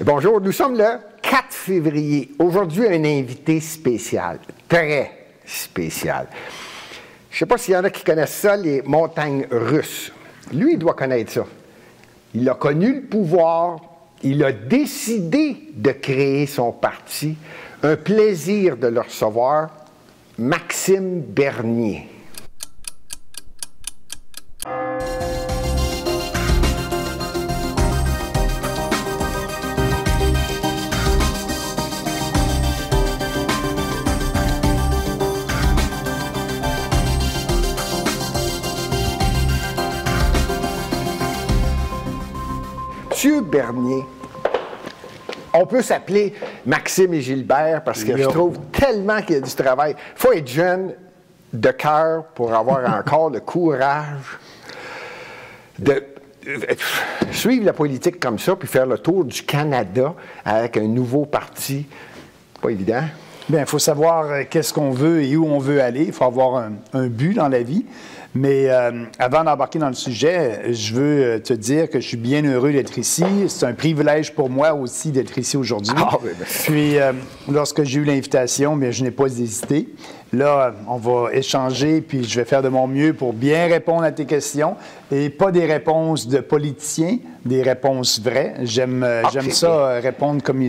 Bonjour, nous sommes le 4 février. Aujourd'hui, un invité spécial, très spécial. Je ne sais pas s'il y en a qui connaissent ça, les montagnes russes. Lui, il doit connaître ça. Il a connu le pouvoir, il a décidé de créer son parti. Un plaisir de le recevoir, Maxime Bernier. Monsieur Bernier, on peut s'appeler Maxime et Gilbert parce que je trouve tellement qu'il y a du travail. Il faut être jeune de cœur pour avoir encore le courage de suivre la politique comme ça puis faire le tour du Canada avec un nouveau parti. Pas évident. Bien, il faut savoir qu'est-ce qu'on veut et où on veut aller. Il faut avoir un but dans la vie. Mais avant d'embarquer dans le sujet, je veux te dire que je suis bien heureux d'être ici. C'est un privilège pour moi aussi d'être ici aujourd'hui. Puis, lorsque j'ai eu l'invitation, bien, je n'ai pas hésité. Là, on va échanger, puis je vais faire de mon mieux pour bien répondre à tes questions. Et pas des réponses de politiciens, des réponses vraies. J'aime ça, répondre comme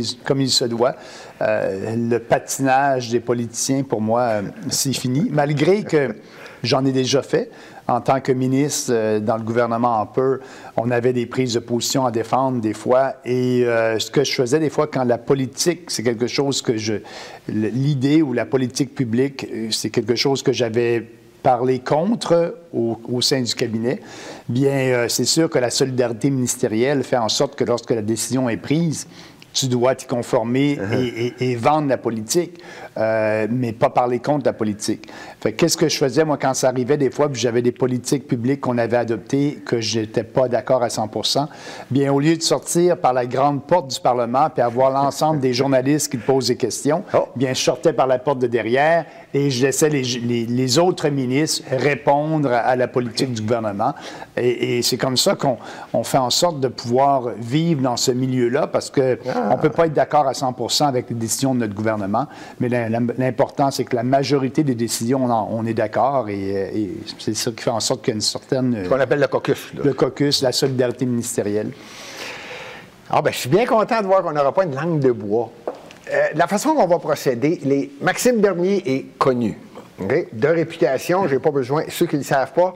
il se doit. Le patinage des politiciens, pour moi, c'est fini. Malgré que j'en ai déjà fait. En tant que ministre dans le gouvernement Harper, on avait des prises de position à défendre des fois. Et ce que je faisais des fois quand la politique, c'est quelque chose que l'idée ou la politique publique, c'est quelque chose que j'avais parlé contre au sein du cabinet, bien, c'est sûr que la solidarité ministérielle fait en sorte que lorsque la décision est prise, tu dois t'y conformer et vendre la politique, mais pas parler contre la politique. Fait qu'est-ce que je faisais, moi, quand ça arrivait des fois, puis j'avais des politiques publiques qu'on avait adoptées que je n'étais pas d'accord à 100%, bien, au lieu de sortir par la grande porte du Parlement puis avoir l'ensemble des journalistes qui te posent des questions, bien, je sortais par la porte de derrière et je laissais les autres ministres répondre à la politique du gouvernement. Et c'est comme ça qu'on fait en sorte de pouvoir vivre dans ce milieu-là, parce que on ne peut pas être d'accord à 100% avec les décisions de notre gouvernement, mais l'important, c'est que la majorité des décisions, on est d'accord, et c'est ça qui fait en sorte qu'il y a une certaine... Ce qu'on appelle le caucus. Là. Le caucus, la solidarité ministérielle. Ah ben, je suis bien content de voir qu'on n'aura pas une langue de bois. La façon dont on va procéder, Maxime Bernier est connu, okay? De réputation, j'ai pas besoin, ceux qui ne le savent pas,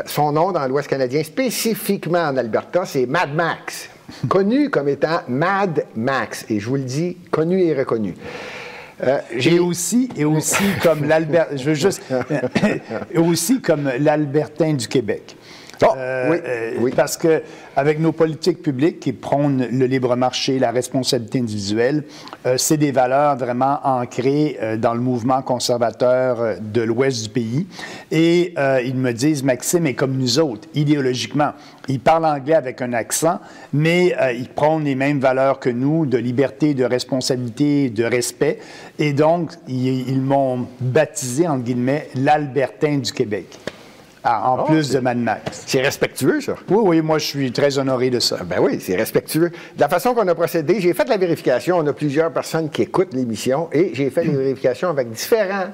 son nom dans l'Ouest canadien, spécifiquement en Alberta, c'est Mad Max. Connu comme étant Mad Max. Et je vous le dis, connu et reconnu. Et aussi comme aussi comme l'Albertain du Québec. Oui. Parce que avec nos politiques publiques qui prônent le libre marché, la responsabilité individuelle, c'est des valeurs vraiment ancrées dans le mouvement conservateur de l'ouest du pays. Et ils me disent, Maxime est comme nous autres, idéologiquement. Il parle anglais avec un accent, mais il prône les mêmes valeurs que nous, de liberté, de responsabilité, de respect. Et donc, ils m'ont baptisé, entre guillemets, l'Albertain du Québec. En plus de Mad Max. C'est respectueux, ça? Oui, moi, je suis très honoré de ça. Ben oui, c'est respectueux. De la façon qu'on a procédé, j'ai fait la vérification. On a plusieurs personnes qui écoutent l'émission et j'ai fait les vérifications avec différents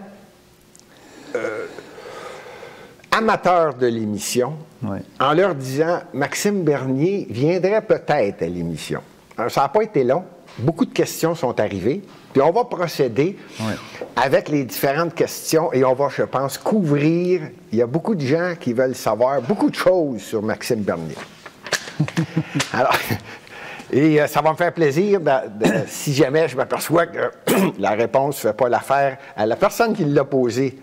amateurs de l'émission en leur disant Maxime Bernier viendrait peut-être à l'émission. Alors, ça n'a pas été long. Beaucoup de questions sont arrivées. Puis on va procéder avec les différentes questions et on va, je pense, couvrir. Il y a beaucoup de gens qui veulent savoir beaucoup de choses sur Maxime Bernier. Alors, et ça va me faire plaisir si jamais je m'aperçois que la réponse ne fait pas l'affaire à la personne qui l'a posée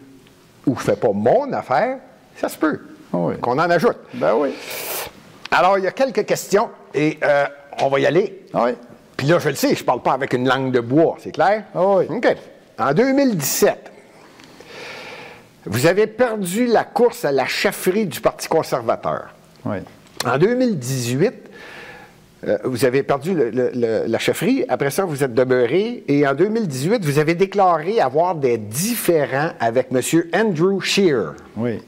ou ne fait pas mon affaire, ça se peut qu'on en ajoute. Ben oui. Alors, il y a quelques questions et on va y aller. Oui. Puis là, je le sais, je ne parle pas avec une langue de bois, c'est clair? Oui. OK. En 2017, vous avez perdu la course à la chefferie du Parti conservateur. Oui. En 2018, vous avez perdu la chefferie. Après ça, vous êtes demeuré. Et en 2018, vous avez déclaré avoir des différends avec M. Andrew Scheer. Oui.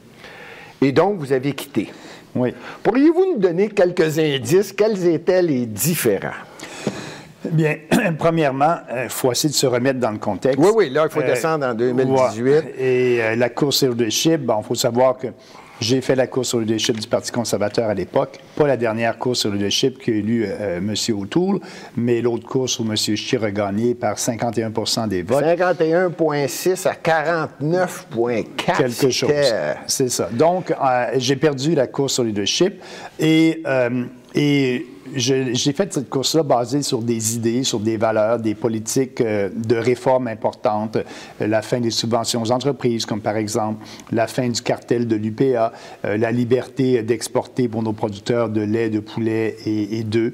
Et donc, vous avez quitté. Oui. Pourriez-vous nous donner quelques indices? Quels étaient les différends? Bien, premièrement, il faut essayer de se remettre dans le contexte. Oui, oui, là, il faut descendre en 2018. Et la course au leadership, il faut savoir que j'ai fait la course au leadership du Parti conservateur à l'époque, pas la dernière course au leadership qu'a eu M. O'Toole, mais l'autre course où M. Scheer a gagné par 51 des votes. 51,6 à 49,4. Quelque chose. C'est ça. Donc, j'ai perdu la course au leadership et j'ai fait cette course-là basée sur des idées, sur des valeurs, des politiques de réforme importantes, la fin des subventions aux entreprises, comme par exemple la fin du cartel de l'UPA, la liberté d'exporter pour nos producteurs de lait, de poulet et d'œufs,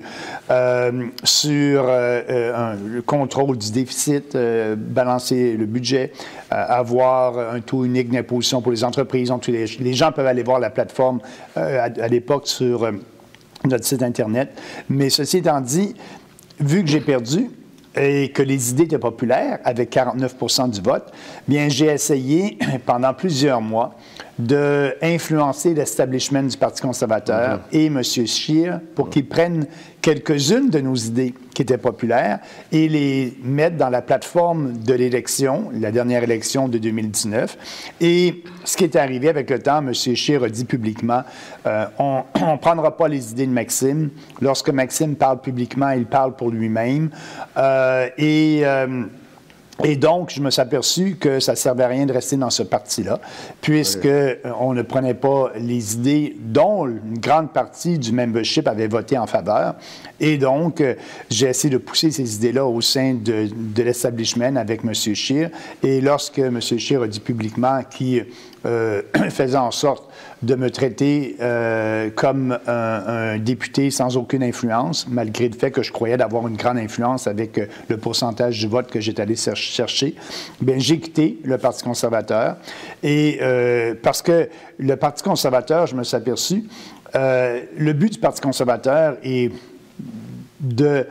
sur le contrôle du déficit, balancer le budget, avoir un taux unique d'imposition pour les entreprises. Donc, les gens peuvent aller voir la plateforme à l'époque sur notre site Internet. Mais ceci étant dit, vu que j'ai perdu et que les idées étaient populaires, avec 49 du vote, bien, j'ai essayé pendant plusieurs mois d'influencer l'establishment du Parti conservateur et M. Scheer pour qu'ils prennent quelques-unes de nos idées qui étaient populaires et les mettre dans la plateforme de l'élection, la dernière élection de 2019. Et ce qui est arrivé avec le temps, M. Scheer a dit publiquement, on ne prendra pas les idées de Maxime. Lorsque Maxime parle publiquement, il parle pour lui-même. Et donc, je me suis aperçu que ça ne servait à rien de rester dans ce parti-là, puisqu'on ne prenait pas les idées dont une grande partie du membership avait voté en faveur. Et donc, j'ai essayé de pousser ces idées-là au sein de l'establishment avec M. Scheer. Et lorsque M. Scheer a dit publiquement qu'il faisait en sorte de me traiter comme un député sans aucune influence, malgré le fait que je croyais d'avoir une grande influence avec le pourcentage du vote que j'étais allé chercher, bien, j'ai quitté le Parti conservateur. Et parce que le Parti conservateur, je me suis aperçu, le but du Parti conservateur est de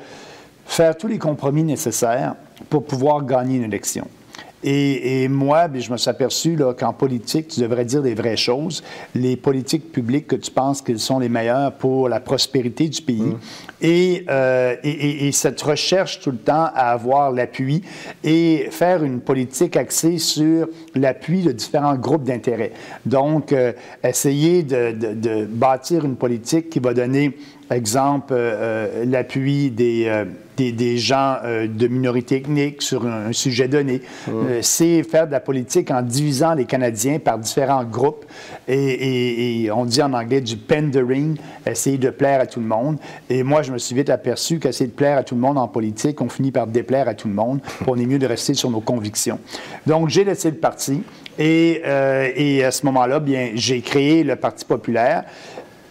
faire tous les compromis nécessaires pour pouvoir gagner une élection. Et moi, bien, je me suis aperçu qu'en politique, tu devrais dire les vraies choses, les politiques publiques que tu penses qu'elles sont les meilleures pour la prospérité du pays. Et cette recherche tout le temps à avoir l'appui et faire une politique axée sur l'appui de différents groupes d'intérêt. Donc, essayer de bâtir une politique qui va donner, exemple, l'appui des gens de minorités ethniques sur un sujet donné. C'est faire de la politique en divisant les Canadiens par différents groupes et on dit en anglais du pandering, essayer de plaire à tout le monde. Et moi, je me suis vite aperçu qu'essayer de plaire à tout le monde en politique, on finit par déplaire à tout le monde. On est mieux de rester sur nos convictions. Donc, j'ai laissé le parti et à ce moment-là, bien, j'ai créé le Parti populaire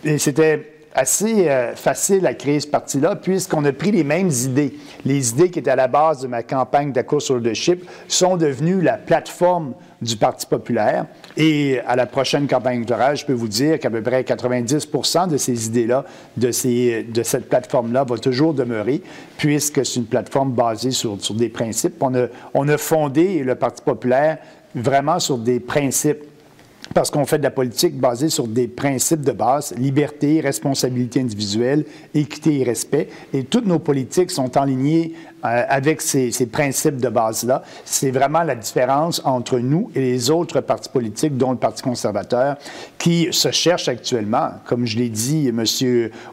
et c'était assez facile à créer ce parti-là, puisqu'on a pris les mêmes idées. Les idées qui étaient à la base de ma campagne de la course au leadership sont devenues la plateforme du Parti populaire. Et à la prochaine campagne électorale, je peux vous dire qu'à peu près 90 de ces idées-là, de cette plateforme-là, va toujours demeurer, puisque c'est une plateforme basée sur des principes. On a fondé le Parti populaire vraiment sur des principes. Parce qu'on fait de la politique basée sur des principes de base, liberté, responsabilité individuelle, équité et respect. Et toutes nos politiques sont enlignées avec ces principes de base-là. C'est vraiment la différence entre nous et les autres partis politiques, dont le Parti conservateur, qui se cherche actuellement. Comme je l'ai dit, M.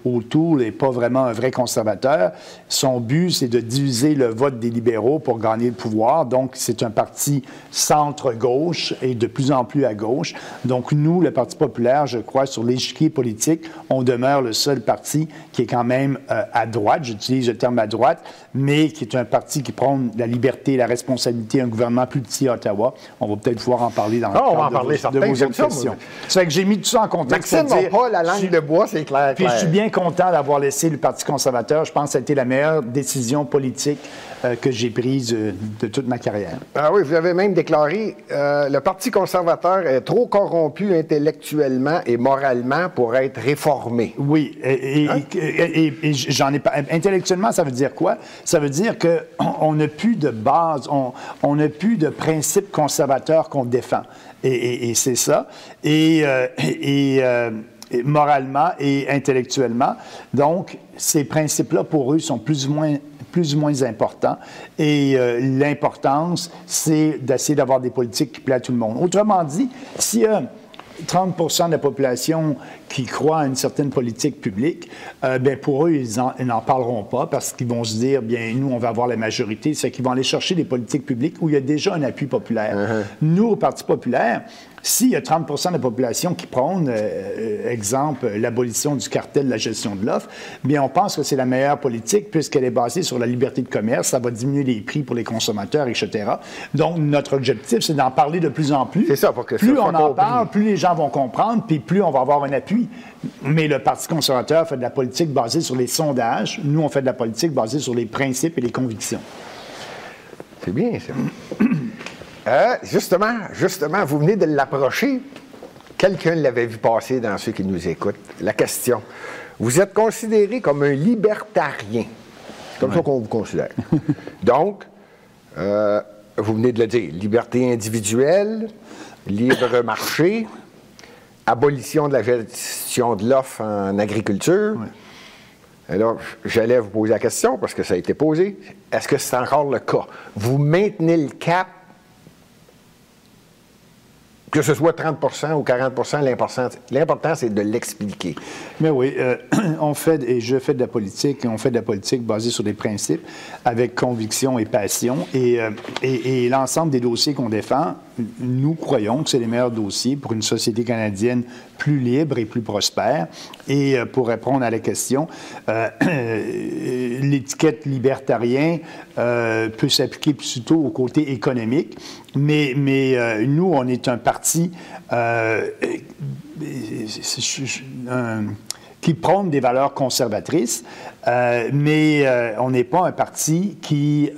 O'Toole n'est pas vraiment un vrai conservateur. Son but, c'est de diviser le vote des libéraux pour gagner le pouvoir. Donc, c'est un parti centre-gauche et de plus en plus à gauche. Donc, nous, le Parti populaire, je crois, sur l'échiquier politique, on demeure le seul parti qui est quand même à droite, j'utilise le terme à droite, mais qui est un parti qui prône la liberté, la responsabilité, un gouvernement plus petit à Ottawa. On va peut-être pouvoir en parler dans le cadre de vos autres questions. Ça fait que j'ai mis tout ça en contexte. Maxime n'a pas la langue de bois, c'est clair. Puis je suis bien content d'avoir laissé le Parti conservateur. Je pense que ça a été la meilleure décision politique que j'ai prise de toute ma carrière. Ah oui, vous avez même déclaré le Parti conservateur est trop corrompu intellectuellement et moralement pour être réformé. Oui, et j'en ai pas. Intellectuellement, ça veut dire quoi? Ça veut dire qu'on n'a plus de base, on n'a plus de principes conservateurs qu'on défend. Et c'est ça. Et moralement et intellectuellement. Donc, ces principes-là, pour eux, sont plus ou moins importants. Et l'importance, c'est d'essayer d'avoir des politiques qui plaisent à tout le monde. Autrement dit, s'il y a 30 % de la population qui croit à une certaine politique publique, bien pour eux, ils n'en parleront pas parce qu'ils vont se dire, bien, nous, on va avoir la majorité. C'est qu'ils vont aller chercher des politiques publiques où il y a déjà un appui populaire. Nous, au Parti populaire, s'il y a 30 % de la population qui prône, exemple, l'abolition du cartel de la gestion de l'offre, bien, on pense que c'est la meilleure politique puisqu'elle est basée sur la liberté de commerce, ça va diminuer les prix pour les consommateurs, etc. Donc, notre objectif, c'est d'en parler de plus en plus. C'est ça, pour que plus on en parle, plus les gens vont comprendre, puis plus on va avoir un appui. Mais le Parti conservateur fait de la politique basée sur les sondages. Nous, on fait de la politique basée sur les principes et les convictions. C'est bien, ça. Justement, vous venez de l'approcher. Quelqu'un l'avait vu passer dans ceux qui nous écoutent. La question. Vous êtes considéré comme un libertarien. C'est comme ça qu'on vous considère. Donc, vous venez de le dire, liberté individuelle, libre marché, abolition de la gestion de l'offre en agriculture. Oui. Alors, j'allais vous poser la question, parce que ça a été posé. Est-ce que c'est encore le cas? Vous maintenez le cap, que ce soit 30 % ou 40 %, l'important, c'est de l'expliquer. Mais oui, je fais de la politique, on fait de la politique basée sur des principes, avec conviction et passion. Et l'ensemble des dossiers qu'on défend, nous croyons que c'est les meilleurs dossiers pour une société canadienne plus libre et plus prospère. Et pour répondre à la question, l'étiquette libertarien peut s'appliquer plutôt au côté économique, mais nous, on est un parti qui prône des valeurs conservatrices, mais on n'est pas un parti qui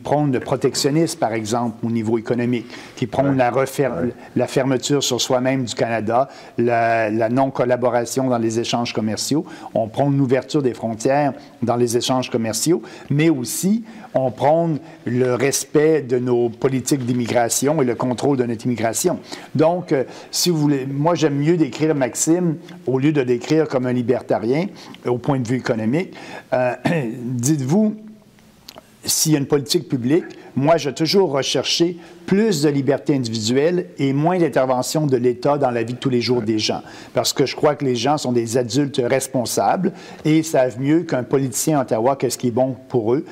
prône le protectionnisme, par exemple, au niveau économique, qui prône la fermeture sur soi-même du Canada, la non-collaboration dans les échanges commerciaux. On prône l'ouverture des frontières dans les échanges commerciaux, mais aussi on prône le respect de nos politiques d'immigration et le contrôle de notre immigration. Donc, si vous voulez, moi, j'aime mieux décrire Maxime, au lieu de décrire comme un libertarien, au point de vue économique. Dites-vous, s'il y a une politique publique, moi, j'ai toujours recherché plus de liberté individuelle et moins d'intervention de l'État dans la vie de tous les jours des gens. Parce que je crois que les gens sont des adultes responsables et savent mieux qu'un politicien à Ottawa qu'est-ce qui est bon pour eux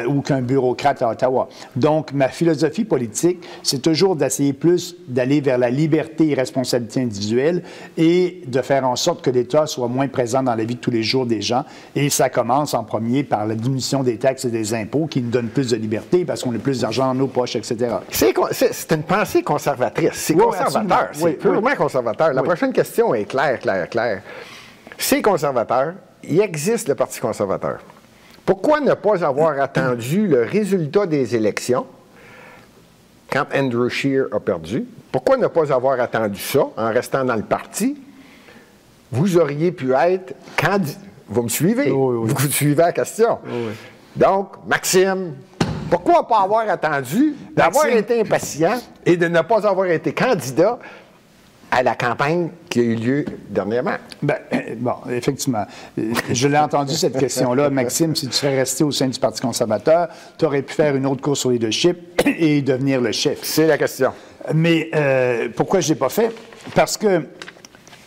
ou qu'un bureaucrate à Ottawa. Donc, ma philosophie politique, c'est toujours d'essayer plus d'aller vers la liberté et responsabilité individuelle et de faire en sorte que l'État soit moins présent dans la vie de tous les jours des gens. Et ça commence en premier par la diminution des taxes et des impôts qui nous donnent plus de liberté parce qu'on a plus d'argent dans nos poches, etc. C'est une pensée conservatrice. C'est conservateur. C'est purement conservateur. La prochaine question est claire. C'est conservateur. Il existe le Parti conservateur. Pourquoi ne pas avoir attendu le résultat des élections quand Andrew Scheer a perdu? Pourquoi ne pas avoir attendu ça en restant dans le parti? Vous auriez pu être candidat. Vous me suivez? Oui. Vous suivez la question. Oui. Donc, Maxime, pourquoi pas avoir attendu d'avoir été impatient et de ne pas avoir été candidat à la campagne qui a eu lieu dernièrement? Bon, effectivement. Je l'ai entendu, cette question-là. Maxime, si tu serais resté au sein du Parti conservateur, tu aurais pu faire une autre course au leadership et devenir le chef. C'est la question. Mais pourquoi je ne l'ai pas fait? Parce que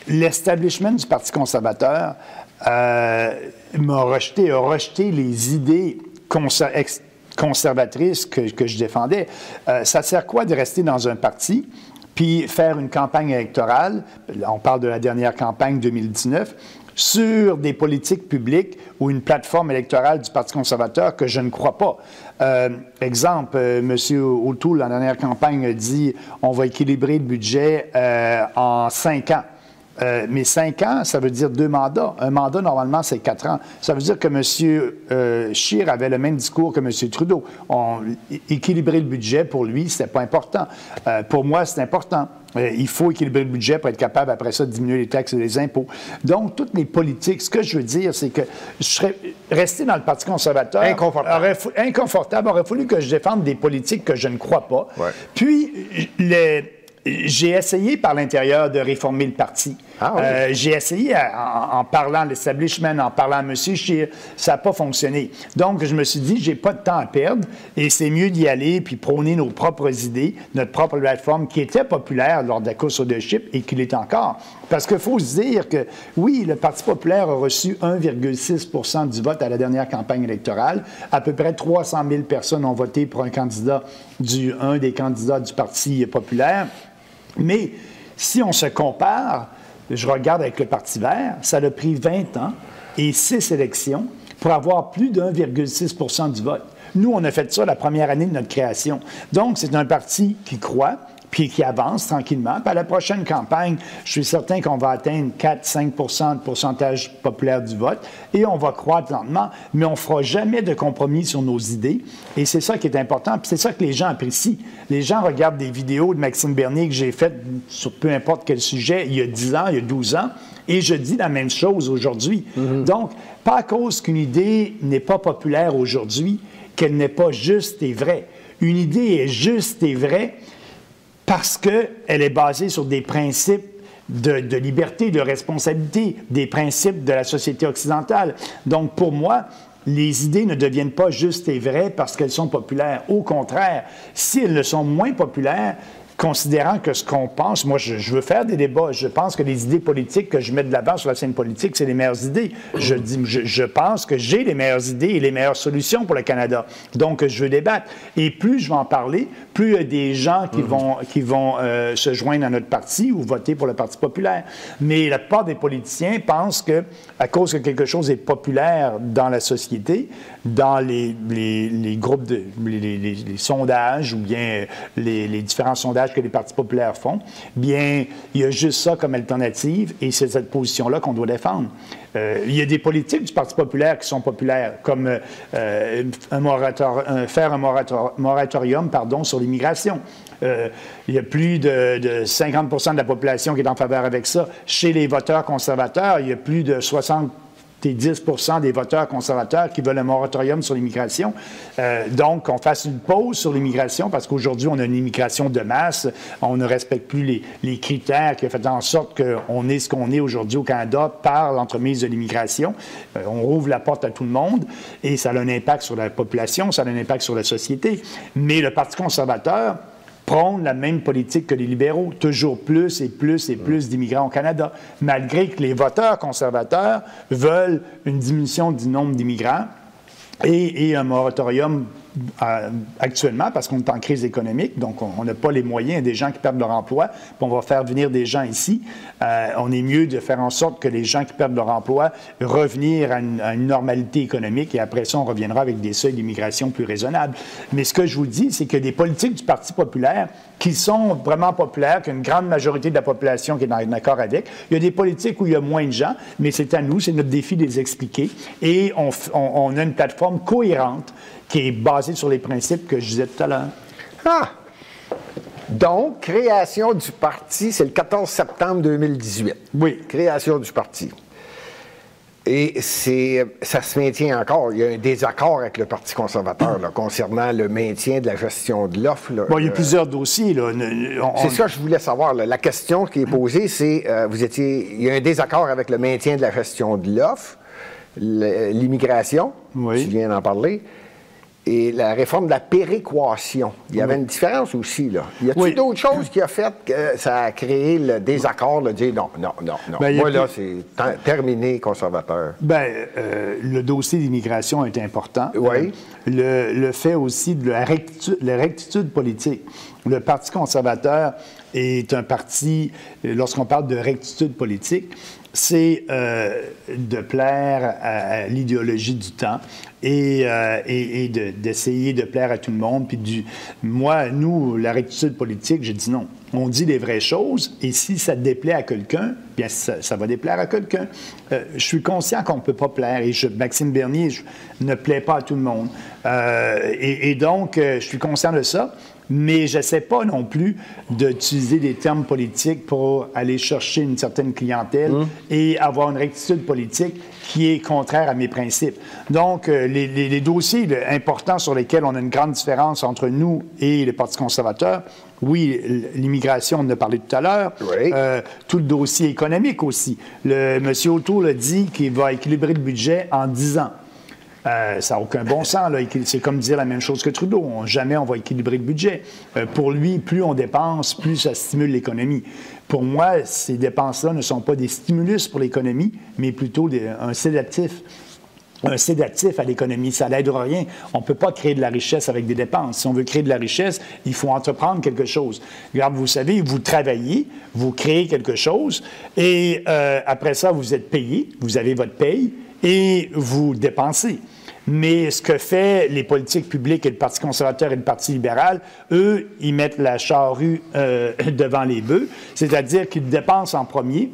l'establishment du Parti conservateur a rejeté les idées conservatrices que je défendais. Ça sert quoi de rester dans un parti puis faire une campagne électorale, on parle de la dernière campagne 2019, sur des politiques publiques ou une plateforme électorale du Parti conservateur que je ne crois pas. Exemple, M. O'Toole, la dernière campagne, a dit on va équilibrer le budget en 5 ans. Mais 5 ans, ça veut dire 2 mandats. Un mandat, normalement, c'est 4 ans. Ça veut dire que M. Scheer avait le même discours que M. Trudeau. Équilibrer le budget, pour lui, c'était pas important. Pour moi, c'est important. Il faut équilibrer le budget pour être capable, après ça, de diminuer les taxes et les impôts. Donc, toutes les politiques, ce que je veux dire, c'est que je serais resté dans le Parti conservateur... Inconfortable. Aurait fallu que je défende des politiques que je ne crois pas. Ouais. Puis, j'ai essayé par l'intérieur de réformer le parti. Ah, oui. J'ai essayé en parlant à l'establishment, en parlant à M. Scheer, ça n'a pas fonctionné. Donc, je me suis dit, j'ai pas de temps à perdre et c'est mieux d'y aller puis prôner nos propres idées, notre propre plateforme qui était populaire lors de la course au leadership et qui l'est encore. Parce qu'il faut se dire que, oui, le Parti populaire a reçu 1,6 du vote à la dernière campagne électorale. À peu près 300 000 personnes ont voté pour un des candidats du Parti populaire. Mais si on se compare, je regarde avec le Parti vert, ça a pris 20 ans et 6 élections pour avoir plus de 1,6 du vote. Nous, on a fait ça la première année de notre création. Donc, c'est un parti qui croit, puis qui avance tranquillement. Puis à la prochaine campagne, je suis certain qu'on va atteindre 4-5 de pourcentage populaire du vote et on va croître lentement, mais on ne fera jamais de compromis sur nos idées. Et c'est ça qui est important, puis c'est ça que les gens apprécient. Les gens regardent des vidéos de Maxime Bernier que j'ai faites sur peu importe quel sujet il y a 10 ans, il y a 12 ans, et je dis la même chose aujourd'hui. Donc, pas à cause qu'une idée n'est pas populaire aujourd'hui, qu'elle n'est pas juste et vraie. Une idée est juste et vraie parce qu'elle est basée sur des principes de liberté, de responsabilité, des principes de la société occidentale. Donc, pour moi, les idées ne deviennent pas justes et vraies parce qu'elles sont populaires. Au contraire, si elles ne sont moins populaires, considérant que ce qu'on pense, moi, je veux faire des débats. Je pense que les idées politiques que je mets de l'avant sur la scène politique, c'est les meilleures idées. Je pense que j'ai les meilleures idées et les meilleures solutions pour le Canada. Donc, je veux débattre. Et plus je vais en parler, plus il y a des gens qui vont se joindre à notre parti ou voter pour le Parti populaire. Mais la plupart des politiciens pensent que, à cause que quelque chose est populaire dans la société, dans les groupes, les sondages ou bien les différents sondages que les partis populaires font, bien, il y a juste ça comme alternative et c'est cette position-là qu'on doit défendre. Il y a des politiques du Parti populaire qui sont populaires, comme faire un moratorium sur l'immigration. Il y a plus de 50 de la population qui est en faveur avec ça. Chez les voteurs conservateurs, il y a plus de 70 des voteurs conservateurs qui veulent un moratorium sur l'immigration. Donc, qu'on fasse une pause sur l'immigration parce qu'aujourd'hui, on a une immigration de masse. On ne respecte plus les critères qui ont fait en sorte qu'on est ce qu'on est aujourd'hui au Canada par l'entremise de l'immigration. On rouvre la porte à tout le monde et ça a un impact sur la population, ça a un impact sur la société. Mais le Parti conservateur prône la même politique que les libéraux, toujours plus et plus et plus d'immigrants au Canada, malgré que les voteurs conservateurs veulent une diminution du nombre d'immigrants et un moratorium actuellement, parce qu'on est en crise économique, donc on n'a pas les moyens, il y a des gens qui perdent leur emploi, puis on va faire venir des gens ici. On est mieux de faire en sorte que les gens qui perdent leur emploi revenir à une normalité économique et après ça, on reviendra avec des seuils d'immigration plus raisonnables. Mais ce que je vous dis, c'est que des politiques du Parti populaire qui sont vraiment populaires, qu'une grande majorité de la population qui est en accord avec, il y a des politiques où il y a moins de gens, mais c'est à nous, c'est notre défi de les expliquer et on a une plateforme cohérente qui est basée sur les principes que je disais tout à l'heure. Ah! Donc, création du parti, c'est le 14 septembre 2018. Oui. Création du parti. Et ça se maintient encore. Il y a un désaccord avec le Parti conservateur là, concernant le maintien de la gestion de l'offre. Bon, il y a plusieurs dossiers. Là. C'est ça que je voulais savoir. Là. La question qui est posée, c'est il y a un désaccord avec le maintien de la gestion de l'offre, l'immigration, oui. Tu viens d'en parler, et la réforme de la péréquation. Il y avait une différence aussi, là. Y a-t-il d'autres choses qui a fait que ça a créé le désaccord de dire non. Moi, là, c'est terminé, conservateur. Bien, le dossier d'immigration est important. Oui. Le fait aussi de la rectitude politique. Le Parti conservateur est un parti, lorsqu'on parle de rectitude politique, c'est de plaire à l'idéologie du temps et d'essayer de plaire à tout le monde. Puis nous, la rectitude politique, j'ai dit non. On dit les vraies choses et si ça déplaît à quelqu'un, bien ça va déplaire à quelqu'un. Je suis conscient qu'on ne peut pas plaire et Maxime Bernier ne plaît pas à tout le monde. Donc, je suis conscient de ça. Mais je n'essaie pas non plus d'utiliser des termes politiques pour aller chercher une certaine clientèle et avoir une rectitude politique qui est contraire à mes principes. Donc, les dossiers importants sur lesquels on a une grande différence entre nous et le Parti conservateur, oui, l'immigration, on en a parlé tout à l'heure, oui. Tout le dossier économique aussi. M. O'Toole a dit qu'il va équilibrer le budget en 10 ans. Ça n'a aucun bon sens. C'est comme dire la même chose que Trudeau. Jamais on va équilibrer le budget. Pour lui, plus on dépense, plus ça stimule l'économie. Pour moi, ces dépenses-là ne sont pas des stimulus pour l'économie, mais plutôt un sédatif. Un sédatif à l'économie, ça n'aidera rien. On ne peut pas créer de la richesse avec des dépenses. Si on veut créer de la richesse, il faut entreprendre quelque chose. Regarde, vous savez, vous travaillez, vous créez quelque chose, et après ça, vous êtes payé, vous avez votre paye, et vous dépensez. Mais ce que fait les politiques publiques et le Parti conservateur et le Parti libéral, eux, ils mettent la charrue devant les bœufs, c'est-à-dire qu'ils dépensent en premier,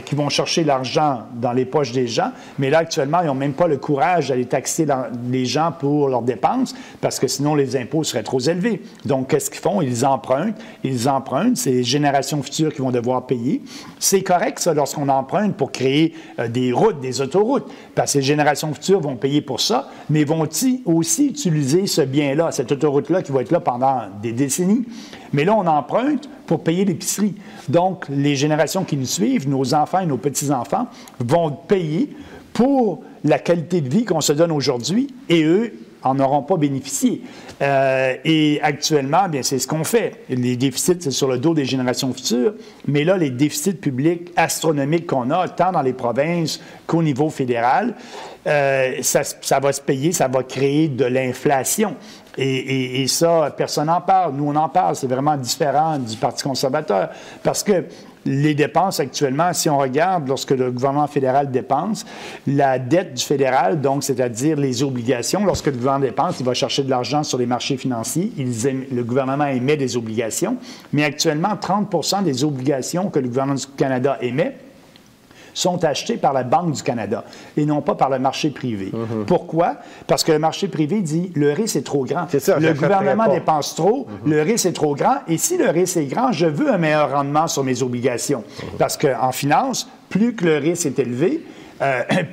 qu'ils vont chercher l'argent dans les poches des gens, mais là, actuellement, ils n'ont même pas le courage d'aller taxer les gens pour leurs dépenses, parce que sinon, les impôts seraient trop élevés. Donc, qu'est-ce qu'ils font? Ils empruntent, c'est les générations futures qui vont devoir payer. C'est correct, ça, lorsqu'on emprunte pour créer des routes, des autoroutes, parce que les générations futures vont payer pour ça, mais vont aussi utiliser ce bien-là, cette autoroute-là qui va être là pendant des décennies. Mais là, on emprunte pour payer l'épicerie. Donc, les générations qui nous suivent, nos enfants et nos petits-enfants, vont payer pour la qualité de vie qu'on se donne aujourd'hui, et eux en auront pas bénéficié. Et actuellement, bien, c'est ce qu'on fait. Les déficits, c'est sur le dos des générations futures, mais là, les déficits publics astronomiques qu'on a, tant dans les provinces qu'au niveau fédéral, ça va se payer, ça va créer de l'inflation. Et ça, personne n'en parle. Nous, on en parle. C'est vraiment différent du Parti conservateur. Parce que les dépenses actuellement, si on regarde, lorsque le gouvernement fédéral dépense, la dette du fédéral, donc c'est-à-dire les obligations, lorsque le gouvernement dépense, il va chercher de l'argent sur les marchés financiers, le gouvernement émet des obligations, mais actuellement, 30 des obligations que le gouvernement du Canada émet sont achetés par la Banque du Canada et non pas par le marché privé. Pourquoi? Parce que le marché privé dit le risque est trop grand. Ça, le gouvernement dépense trop, le risque est trop grand, et si le risque est grand, je veux un meilleur rendement sur mes obligations. Parce qu'en finance, plus que le risque est élevé,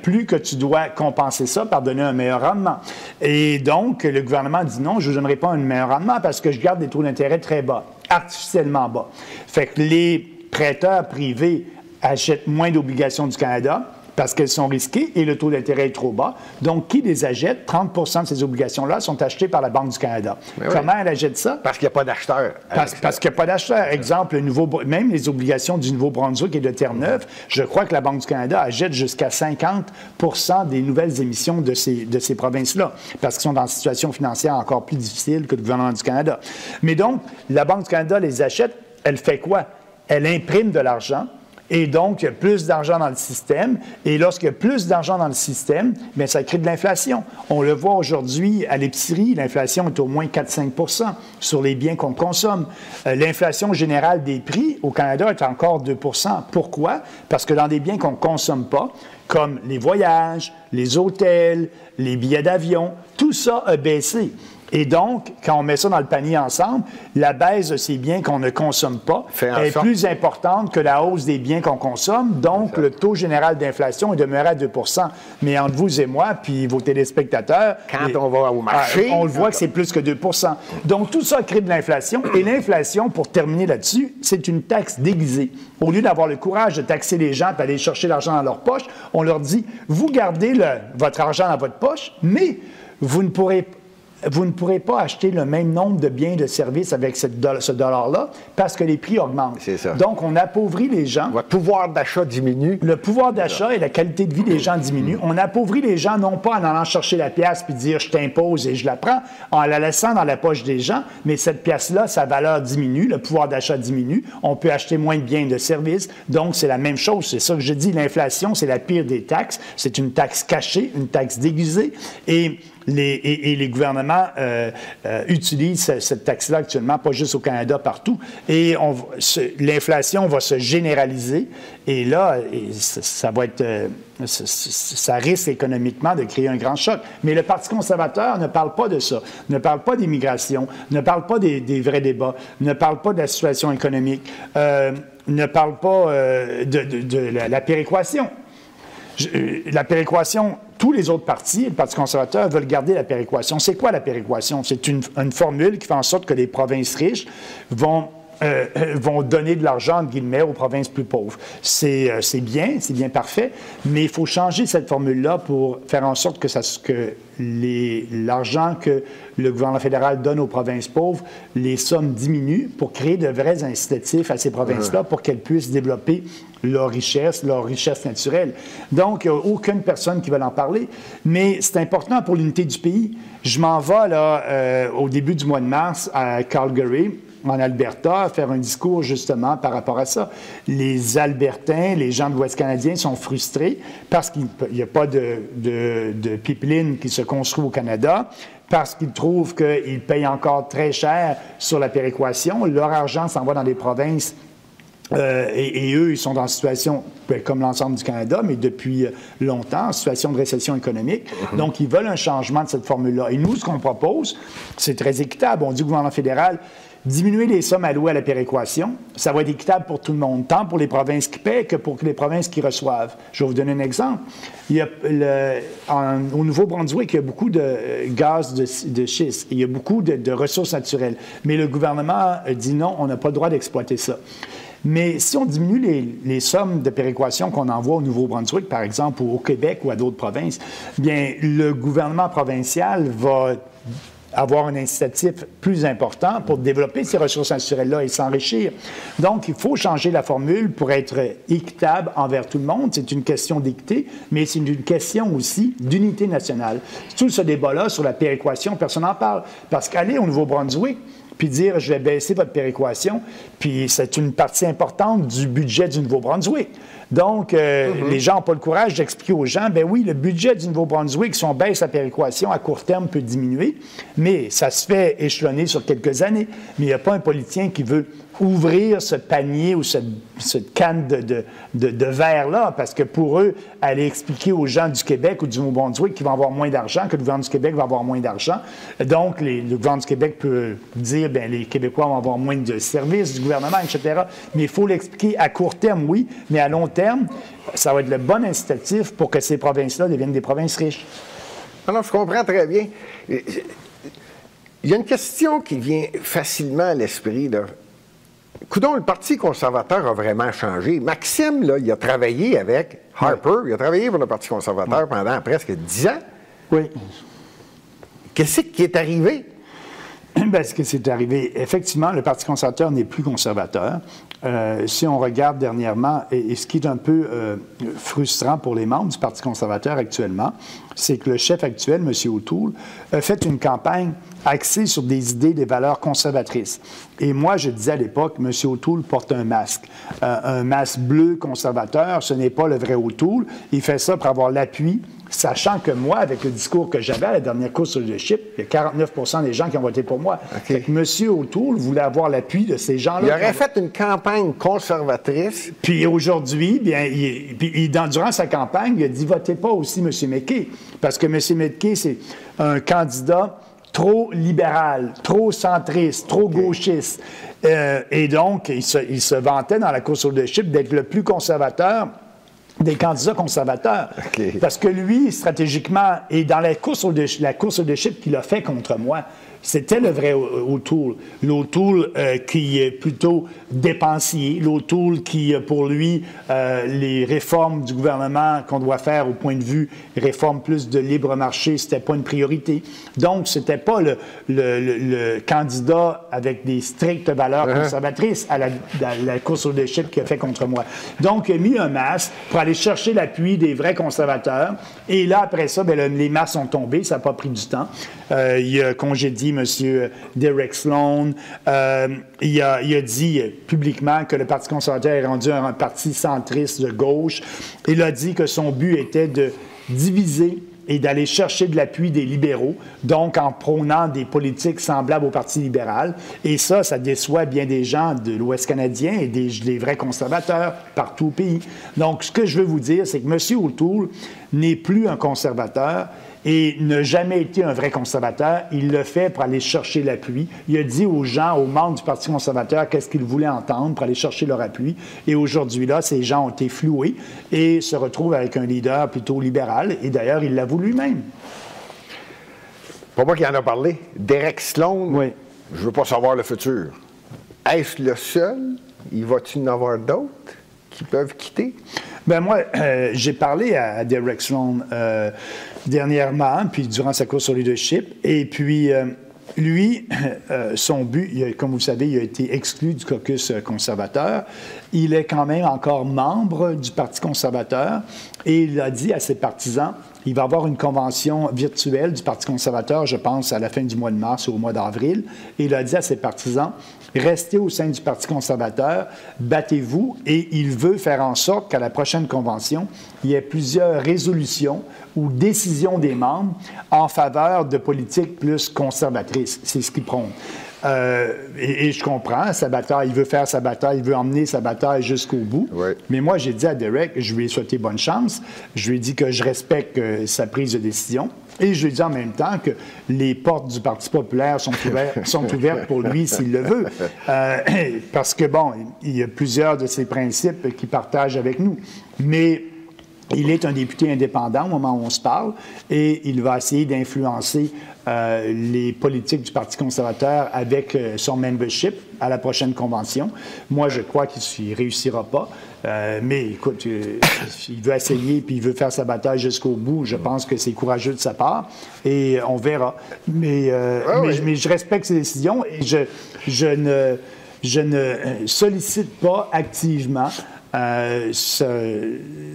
plus que tu dois compenser ça par donner un meilleur rendement. Et donc, le gouvernement dit non, je ne donnerai pas un meilleur rendement parce que je garde des taux d'intérêt très bas, artificiellement bas. Fait que les prêteurs privés achètent moins d'obligations du Canada parce qu'elles sont risquées et le taux d'intérêt est trop bas. Donc, qui les achète? 30 de ces obligations-là sont achetées par la Banque du Canada. Mais comment elle achète ça? Parce qu'il n'y a pas d'acheteurs. Parce qu'il n'y a pas d'acheteurs. Exemple, même les obligations du Nouveau-Brunswick et de Terre-Neuve, je crois que la Banque du Canada achète jusqu'à 50 des nouvelles émissions de ces provinces-là, parce qu'ils sont dans une situation financière encore plus difficile que le gouvernement du Canada. Mais donc, la Banque du Canada les achète, elle fait quoi? Elle imprime de l'argent. Et donc, il y a plus d'argent dans le système. Et lorsqu'il y a plus d'argent dans le système, bien, ça crée de l'inflation. On le voit aujourd'hui à l'épicerie, l'inflation est au moins 4-5 sur les biens qu'on consomme. L'inflation générale des prix au Canada est encore 2 Pourquoi? Parce que dans des biens qu'on ne consomme pas, comme les voyages, les hôtels, les billets d'avion, tout ça a baissé. Et donc, quand on met ça dans le panier ensemble, la baisse de ces biens qu'on ne consomme pas est plus importante que la hausse des biens qu'on consomme. Donc, le taux général d'inflation est demeuré à 2 Mais entre vous et moi, puis vos téléspectateurs, quand on va au marché, on le voit que c'est plus que 2 Donc, tout ça crée de l'inflation. Et l'inflation, pour terminer là-dessus, c'est une taxe déguisée. Au lieu d'avoir le courage de taxer les gens et aller chercher l'argent dans leur poche, on leur dit, vous gardez votre argent dans votre poche, mais vous ne pourrez pas acheter le même nombre de biens et de services avec ce dollar-là parce que les prix augmentent. C'est ça. Donc, on appauvrit les gens. Votre pouvoir d'achat diminue. Le pouvoir d'achat et la qualité de vie des gens diminuent. On appauvrit les gens non pas en allant chercher la pièce puis dire « je t'impose et je la prends », en la laissant dans la poche des gens, mais cette pièce-là, sa valeur diminue, le pouvoir d'achat diminue, on peut acheter moins de biens et de services. Donc, c'est la même chose. C'est ça que je dis, l'inflation, c'est la pire des taxes. C'est une taxe cachée, une taxe déguisée. Et et les gouvernements utilisent cette taxe-là actuellement, pas juste au Canada, partout. Et l'inflation va se généraliser. Et là, ça va être... ça risque économiquement de créer un grand choc. Mais le Parti conservateur ne parle pas de ça, ne parle pas d'immigration, ne parle pas des vrais débats, ne parle pas de la situation économique, ne parle pas de la péréquation. La péréquation, tous les autres partis, le Parti conservateur, veulent garder la péréquation. C'est quoi la péréquation? C'est une formule qui fait en sorte que les provinces riches vont donner de l'argent, entre guillemets, aux provinces plus pauvres. C'est bien parfait, mais il faut changer cette formule-là pour faire en sorte que l'argent que le gouvernement fédéral donne aux provinces pauvres, les sommes diminuent pour créer de vrais incitatifs à ces provinces-là pour qu'elles puissent développer leur richesse naturelle. Donc, il n'y a aucune personne qui va en parler, mais c'est important pour l'unité du pays. Je m'en vais, là, au début du mois de mars, à Calgary, en Alberta, faire un discours justement par rapport à ça. Les Albertains, les gens de l'Ouest canadien sont frustrés parce qu'il n'y a pas de pipeline qui se construit au Canada, parce qu'ils trouvent qu'ils payent encore très cher sur la péréquation. Leur argent s'en va dans des provinces et eux, ils sont dans une situation, comme l'ensemble du Canada, mais depuis longtemps, en situation de récession économique. Donc, ils veulent un changement de cette formule-là. Et nous, ce qu'on propose, c'est très équitable. On dit au gouvernement fédéral, diminuer les sommes allouées à la péréquation, ça va être équitable pour tout le monde, tant pour les provinces qui paient que pour les provinces qui reçoivent. Je vais vous donner un exemple. Il y a au Nouveau-Brunswick, il y a beaucoup de gaz de schiste, il y a beaucoup de ressources naturelles. Mais le gouvernement dit non, on n'a pas le droit d'exploiter ça. Mais si on diminue les sommes de péréquation qu'on envoie au Nouveau-Brunswick, par exemple, ou au Québec ou à d'autres provinces, bien, le gouvernement provincial va avoir un incitatif plus important pour développer ces ressources naturelles-là et s'enrichir. Donc, il faut changer la formule pour être équitable envers tout le monde. C'est une question d'équité, mais c'est une question aussi d'unité nationale. Tout ce débat-là sur la péréquation, personne n'en parle. Parce qu'aller au Nouveau-Brunswick, puis dire, je vais baisser votre péréquation, puis c'est une partie importante du budget du Nouveau-Brunswick. Donc, les gens n'ont pas le courage d'expliquer aux gens, ben oui, le budget du Nouveau-Brunswick, si on baisse la péréquation, à court terme, peut diminuer, mais ça se fait échelonner sur quelques années. Mais il n'y a pas un politicien qui veut ouvrir ce panier ou cette canne de verre-là, parce que pour eux, aller expliquer aux gens du Québec ou du Nouveau-Brunswick qu'ils vont avoir moins d'argent, que le gouvernement du Québec va avoir moins d'argent. Donc, le gouvernement du Québec peut dire, bien, les Québécois vont avoir moins de services du gouvernement, etc. Mais il faut l'expliquer à court terme, oui, mais à long terme, ça va être le bon incitatif pour que ces provinces-là deviennent des provinces riches. Alors, je comprends très bien. Il y a une question qui vient facilement à l'esprit, là. Coudon, le Parti conservateur a vraiment changé. Maxime, là, il a travaillé avec Harper, il a travaillé pour le Parti conservateur pendant presque 10 ans. Oui. Qu'est-ce qui est arrivé? Bien, ce qui s'est arrivé, effectivement, le Parti conservateur n'est plus conservateur. Si on regarde dernièrement, et ce qui est un peu frustrant pour les membres du Parti conservateur actuellement, c'est que le chef actuel, M. O'Toole, a fait une campagne axée sur des idées, des valeurs conservatrices. Et moi, je disais à l'époque, M. O'Toole porte un masque bleu conservateur, ce n'est pas le vrai O'Toole. Il fait ça pour avoir l'appui, sachant que moi, avec le discours que j'avais à la dernière course sur le leadership, il y a 49 % des gens qui ont voté pour moi. Okay. M. O'Toole voulait avoir l'appui de ces gens-là. Il aurait fait une campagne conservatrice. Puis aujourd'hui, bien, durant sa campagne, il a dit « Votez pas aussi M. McKay », parce que M. McKay, c'est un candidat trop libéral, trop centriste, trop gauchiste. Et donc, il se vantait dans la course au leadership d'être le plus conservateur des candidats conservateurs. Okay. Parce que lui, stratégiquement, et dans la course au leadership qu'il a fait contre moi, c'était le vrai O'Toole. L'O'Toole qui est plutôt dépensier, l'O'Toole qui, pour lui, les réformes du gouvernement qu'on doit faire au point de vue réforme plus de libre marché, c'était pas une priorité. Donc, c'était pas le candidat avec des strictes valeurs conservatrices à la course au leadership qu'il a fait contre moi. Donc, il a mis un masque pour aller chercher l'appui des vrais conservateurs. Et là, après ça, bien, les masques sont tombés, ça n'a pas pris du temps. Il a congédié M. Derek Sloan. Il a dit publiquement que le Parti conservateur est rendu un parti centriste de gauche. Il a dit que son but était de diviser et d'aller chercher de l'appui des libéraux, donc en prônant des politiques semblables au Parti libéral. Et ça déçoit bien des gens de l'Ouest canadien et des vrais conservateurs partout au pays. Donc, ce que je veux vous dire, c'est que M. O'Toole n'est plus un conservateur et n'a jamais été un vrai conservateur. Il le fait pour aller chercher l'appui. Il a dit aux gens, aux membres du Parti conservateur, qu'est-ce qu'ils voulaient entendre pour aller chercher leur appui. Et aujourd'hui, là, ces gens ont été floués et se retrouvent avec un leader plutôt libéral. Et d'ailleurs, il l'avoue lui-même. Pas moi qui en a parlé. Derek Sloan, oui. Je ne veux pas savoir le futur. Est-ce le seul? Il va-t-il en avoir d'autres qui peuvent quitter? Bien, moi, j'ai parlé à Derek Sloan dernièrement, puis durant sa course au leadership. Et puis, lui, son but, comme vous le savez, il a été exclu du caucus conservateur. Il est quand même encore membre du Parti conservateur et il a dit à ses partisans, il va y avoir une convention virtuelle du Parti conservateur, je pense, à la fin du mois de mars ou au mois d'avril. Et il a dit à ses partisans, restez au sein du Parti conservateur, battez-vous. Et il veut faire en sorte qu'à la prochaine convention, il y ait plusieurs résolutions ou décisions des membres en faveur de politiques plus conservatrices. C'est ce qu'il prône. Et je comprends, sa bataille, il veut faire sa bataille, il veut emmener sa bataille jusqu'au bout. Oui. Mais moi, j'ai dit à Derek, je lui ai souhaité bonne chance, je lui ai dit que je respecte sa prise de décision, et je lui ai dit en même temps que les portes du Parti populaire sont ouvertes pour lui s'il le veut. Parce que, bon, il y a plusieurs de ses principes qu'il partage avec nous. Mais il est un député indépendant au moment où on se parle et il va essayer d'influencer les politiques du Parti conservateur avec son membership à la prochaine convention. Moi, je crois qu'il ne réussira pas. Mais écoute, il veut essayer puis il veut faire sa bataille jusqu'au bout. Je pense que c'est courageux de sa part et on verra. Mais je respecte ses décisions et je ne sollicite pas activement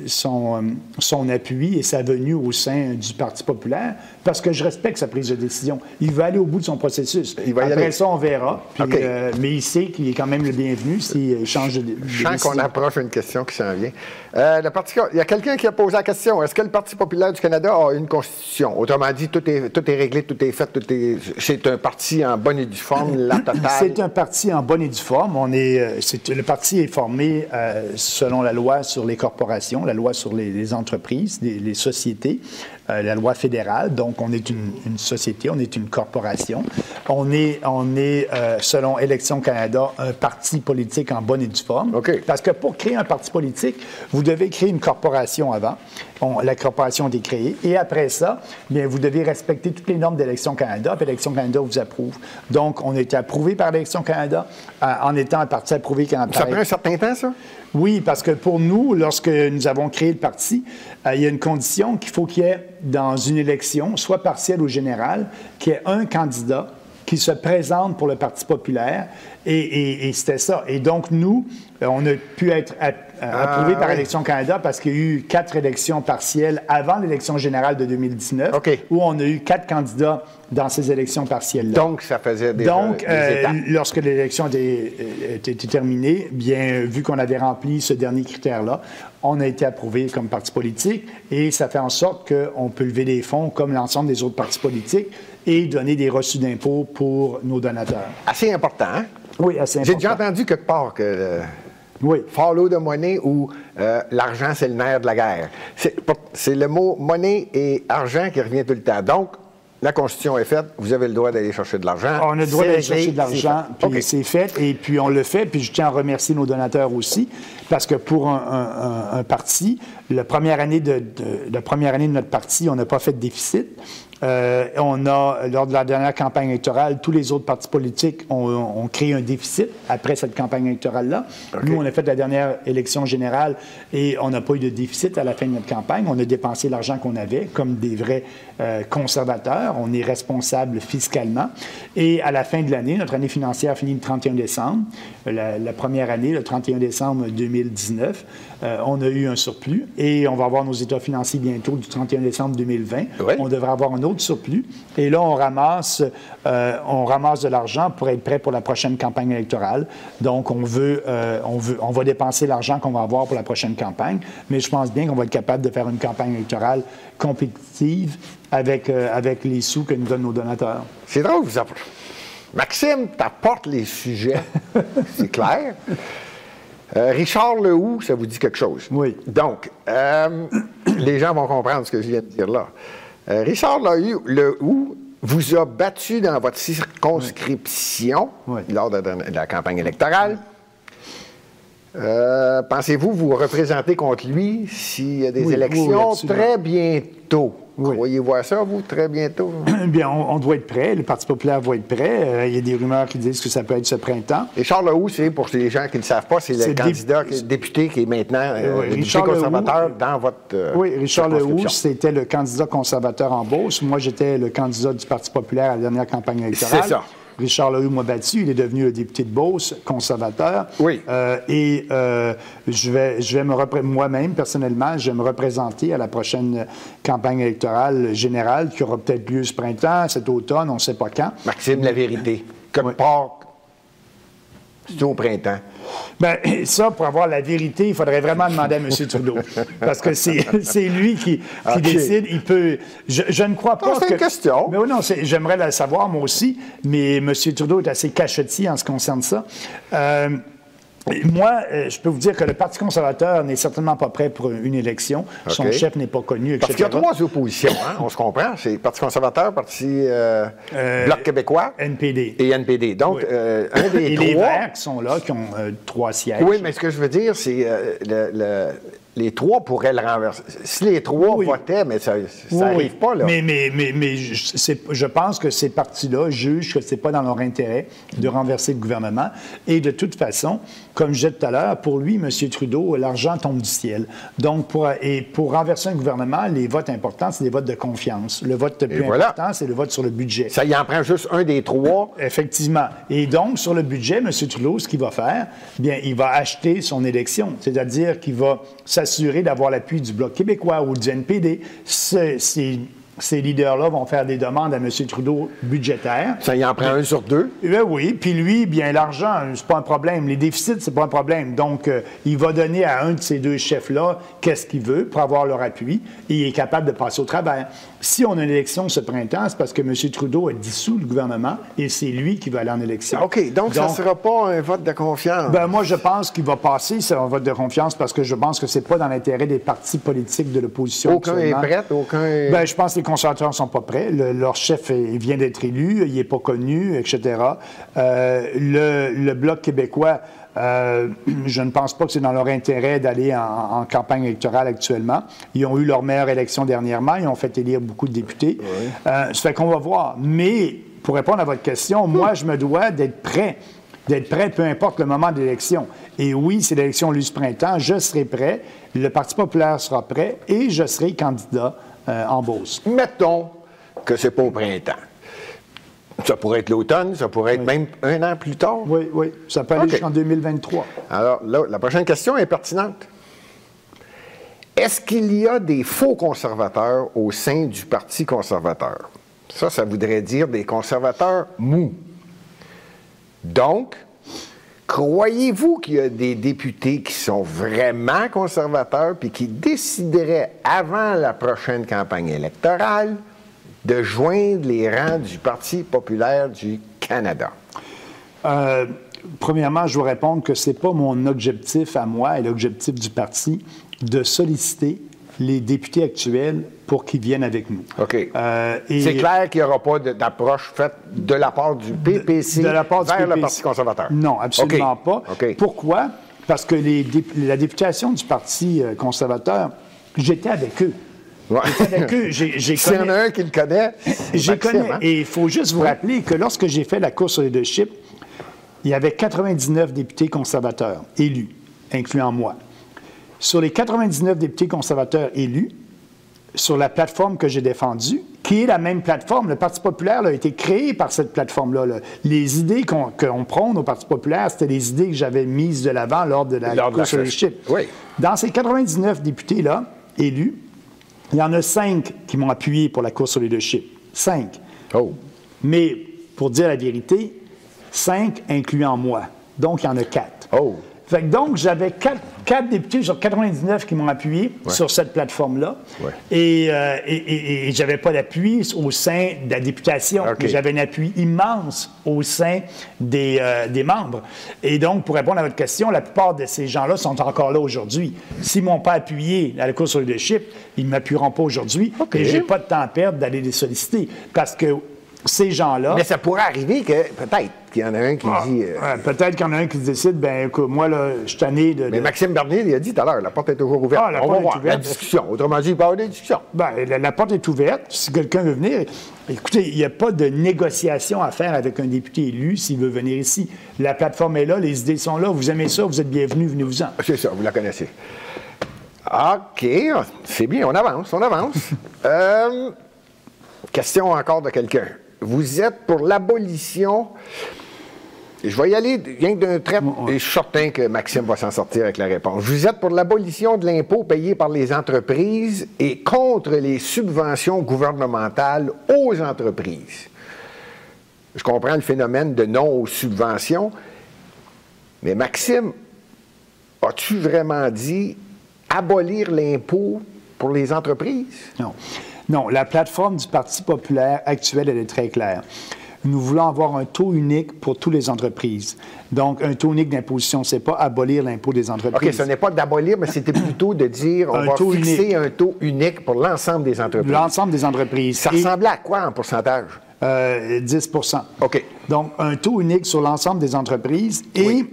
son appui et sa venue au sein du Parti populaire parce que je respecte sa prise de décision. Il veut aller au bout de son processus. Après ça, on verra. Puis, mais il sait qu'il est quand même le bienvenu s'il change de décision. Je sens qu'on approche une question qui s'en vient. Il y a quelqu'un qui a posé la question. Est-ce que le Parti populaire du Canada a une constitution? Autrement dit, tout est réglé, tout est fait, c'est un parti en bonne et due forme, la totale? C'est un parti en bonne et due forme. Le parti est formé selon la loi sur les corporations, la loi sur les entreprises, les sociétés, la loi fédérale. Donc, on est une société, on est une corporation. On est selon Élections Canada, un parti politique en bonne et due forme. Okay. Parce que pour créer un parti politique, vous devez créer une corporation avant. La corporation est créée. Et après ça, bien, vous devez respecter toutes les normes d'Élections Canada. Puis Élections Canada vous approuve. Donc, on a été approuvé par Élections Canada en étant un parti approuvé. Ça prend un certain temps, ça? Oui, parce que pour nous, lorsque nous avons créé le parti, il y a une condition qu'il faut qu'il y ait dans une élection, soit partielle ou générale, qu'il y ait un candidat qui se présente pour le Parti populaire. Et c'était ça. Et donc, nous, on a pu être approuvé par Élections Canada parce qu'il y a eu 4 élections partielles avant l'élection générale de 2019, où on a eu 4 candidats dans ces élections partielles-là. Donc, ça faisait des étapes. Lorsque l'élection était terminée, bien, vu qu'on avait rempli ce dernier critère-là, on a été approuvé comme parti politique et ça fait en sorte qu'on peut lever des fonds comme l'ensemble des autres partis politiques et donner des reçus d'impôts pour nos donateurs. Assez important, hein? Oui, assez important. J'ai déjà entendu quelque part que follow the money ou l'argent, c'est le nerf de la guerre. C'est le mot monnaie et argent qui revient tout le temps. Donc, la Constitution est faite, vous avez le droit d'aller chercher de l'argent. On a le droit d'aller chercher de l'argent, puis c'est fait, et puis on le fait, puis je tiens à remercier nos donateurs aussi, parce que pour un parti, la première année de notre parti, on n'a pas fait de déficit. Lors de la dernière campagne électorale, tous les autres partis politiques ont créé un déficit après cette campagne électorale-là. Nous, on a fait la dernière élection générale et on n'a pas eu de déficit à la fin de notre campagne. On a dépensé l'argent qu'on avait comme des vrais conservateurs. On est responsable fiscalement. Et à la fin de l'année, notre année financière finit le 31 décembre. La première année, le 31 décembre 2019, on a eu un surplus et on va avoir nos états financiers bientôt du 31 décembre 2020. Oui. On devrait avoir un autre surplus. Et là, on ramasse de l'argent pour être prêt pour la prochaine campagne électorale. Donc, on va dépenser l'argent qu'on va avoir pour la prochaine campagne. Mais je pense bien qu'on va être capable de faire une campagne électorale compétitive avec les sous que nous donnent nos donateurs. C'est drôle, Maxime t'apporte les sujets, c'est clair. Richard Lehoux, ça vous dit quelque chose? Oui. Donc, les gens vont comprendre ce que je viens de dire là. Richard Lehoux vous a battu dans votre circonscription lors de la campagne électorale. Pensez-vous vous représenter contre lui s'il y a des élections très bientôt? Croyez-vous à ça, vous, très bientôt? Bien, on doit être prêt. Le Parti populaire va être prêt. Il y a des rumeurs qui disent que ça peut être ce printemps. Et Richard Lehoux, c'est, pour les gens qui ne le savent pas, c'est le candidat député qui est maintenant député conservateur dans votre Oui, Richard Lehoux, c'était le candidat conservateur en Beauce. Moi, j'étais le candidat du Parti populaire à la dernière campagne électorale. C'est ça. Richard Lehoux m'a battu. Il est devenu le député de Beauce, conservateur. Oui. Moi-même, personnellement, je vais me représenter à la prochaine campagne électorale générale qui aura peut-être lieu ce printemps, cet automne, on ne sait pas quand. Maxime, la vérité. Comme part, c'est au printemps. Bien, ça, pour avoir la vérité, il faudrait vraiment demander à M. Trudeau. Parce que c'est lui qui décide. Il peut. Je ne crois pas. C'est une question. Mais non, j'aimerais le savoir, moi aussi. Mais M. Trudeau est assez cachetier en ce qui concerne ça. Moi, je peux vous dire que le Parti conservateur n'est certainement pas prêt pour une élection. Son chef n'est pas connu, etc. Parce qu'il y a trois oppositions, hein? On se comprend. C'est Parti conservateur, Parti Bloc québécois NPD. Et NPD. Donc, un des et trois... les Verts qui sont là, qui ont 3 sièges. Oui, mais ce que je veux dire, c'est les trois pourraient le renverser. Si les trois votaient, mais ça n'arrive pas, là. Mais je pense que ces partis-là jugent que ce n'est pas dans leur intérêt de renverser le gouvernement. Et de toute façon, comme je disais tout à l'heure, pour lui, M. Trudeau, l'argent tombe du ciel. Donc, pour renverser un gouvernement, les votes importants, c'est des votes de confiance. Le vote le plus important, c'est le vote sur le budget. Ça y en prend juste un des trois. Effectivement. Et donc, sur le budget, M. Trudeau, ce qu'il va faire, bien, il va acheter son élection. C'est-à-dire qu'il va s'assurer d'avoir l'appui du Bloc québécois ou du NPD. Ces leaders-là vont faire des demandes à M. Trudeau budgétaires. Ça y en prend un sur deux? Oui. Puis lui, bien, l'argent, c'est pas un problème. Les déficits, c'est pas un problème. Donc, il va donner à un de ces deux chefs-là qu'est-ce qu'il veut pour avoir leur appui et il est capable de passer au travers. Si on a une élection ce printemps, c'est parce que M. Trudeau a dissous le gouvernement et c'est lui qui va aller en élection. OK. Donc ça ne sera pas un vote de confiance? Ben moi, je pense qu'il va passer sur un vote de confiance parce que je pense que c'est pas dans l'intérêt des partis politiques de l'opposition. Aucun est prêt? Ben, je pense que les conservateurs ne sont pas prêts. Leur chef vient d'être élu, il n'est pas connu, etc. Le Bloc québécois, je ne pense pas que c'est dans leur intérêt d'aller en campagne électorale actuellement. Ils ont eu leur meilleure élection dernièrement. Ils ont fait élire beaucoup de députés. Oui. Ça fait qu'on va voir. Mais, pour répondre à votre question, moi, je me dois d'être prêt. D'être prêt, peu importe le moment de l'élection. Et oui, c'est l'élection ce printemps, je serai prêt, le Parti populaire sera prêt et je serai candidat en Beauce. Mettons que c'est pas au printemps. Ça pourrait être l'automne, ça pourrait être même un an plus tard. Oui. Ça peut aller jusqu'en 2023. Alors, là, la prochaine question est pertinente. Est-ce qu'il y a des faux conservateurs au sein du Parti conservateur? Ça voudrait dire des conservateurs mous. Donc, croyez-vous qu'il y a des députés qui sont vraiment conservateurs puis qui décideraient, avant la prochaine campagne électorale, de joindre les rangs du Parti populaire du Canada? Premièrement, je vous répondre que ce n'est pas mon objectif à moi et l'objectif du parti de solliciter les députés actuels pour qu'ils viennent avec nous. OK. C'est clair qu'il n'y aura pas d'approche faite de la part du PPC vers le Parti conservateur? Non, absolument pas. OK. Pourquoi? Parce que la députation du Parti conservateur, j'étais avec eux. Ouais. S'il y en a un qui le connaît, j'ai connais. Hein? Et il faut juste vous rappeler que lorsque j'ai fait la course au leadership, il y avait 99 députés conservateurs élus, incluant moi. Sur les 99 députés conservateurs élus, sur la plateforme que j'ai défendue, qui est la même plateforme, le Parti populaire a été créé par cette plateforme-là. Là. Les idées qu'on prône au Parti populaire, c'était les idées que j'avais mises de l'avant lors de la course au leadership. Oui. Dans ces 99 députés-là, élus, il y en a 5 qui m'ont appuyé pour la course au leadership. 5. Oh. Mais, pour dire la vérité, 5 incluant moi. Donc, il y en a 4. Oh. Fait que donc, j'avais 4 députés sur 99 qui m'ont appuyé sur cette plateforme-là. Ouais. Et je n'avais pas d'appui au sein de la députation. Okay. J'avais un appui immense au sein des membres. Et donc, pour répondre à votre question, la plupart de ces gens-là sont encore là aujourd'hui. S'ils ne m'ont pas appuyé à la course au leadership, ils ne m'appuieront pas aujourd'hui. Okay. Et je n'ai pas de temps à perdre d'aller les solliciter. Parce que ces gens-là... Mais ça pourrait arriver que, peut-être, qu'il y en a un qui dit... peut-être qu'il y en a un qui se décide, ben écoute, moi, là, je suis tanné de... Mais Maxime Bernier, il a dit tout à l'heure, la porte est toujours ouverte. Ah, la On porte va est voir ouverte. la discussion. Autrement dit, il peut y avoir des discussions. Ben, la porte est ouverte. Si quelqu'un veut venir... Écoutez, il n'y a pas de négociation à faire avec un député élu s'il veut venir ici. La plateforme est là, les idées sont là. Vous aimez ça, vous êtes bienvenus, venez-vous-en. C'est ça, vous la connaissez. OK, c'est bien, on avance, on avance. Question encore de quelqu'un. Vous êtes pour l'abolition... Je vais y aller rien que d'un trait, et je suis certain que Maxime va s'en sortir avec la réponse. Vous êtes pour l'abolition de l'impôt payé par les entreprises et contre les subventions gouvernementales aux entreprises. Je comprends le phénomène de non aux subventions, mais Maxime, as-tu vraiment dit abolir l'impôt pour les entreprises? Non. Non, la plateforme du Parti populaire actuelle, elle est très claire. Nous voulons avoir un taux unique pour toutes les entreprises. Donc, un taux unique d'imposition, ce n'est pas abolir l'impôt des entreprises. OK, ce n'est pas d'abolir, mais c'était plutôt de dire on va fixer un taux unique pour l'ensemble des entreprises. L'ensemble des entreprises. Ça ressemblait à quoi en pourcentage? 10 OK. Donc, un taux unique sur l'ensemble des entreprises et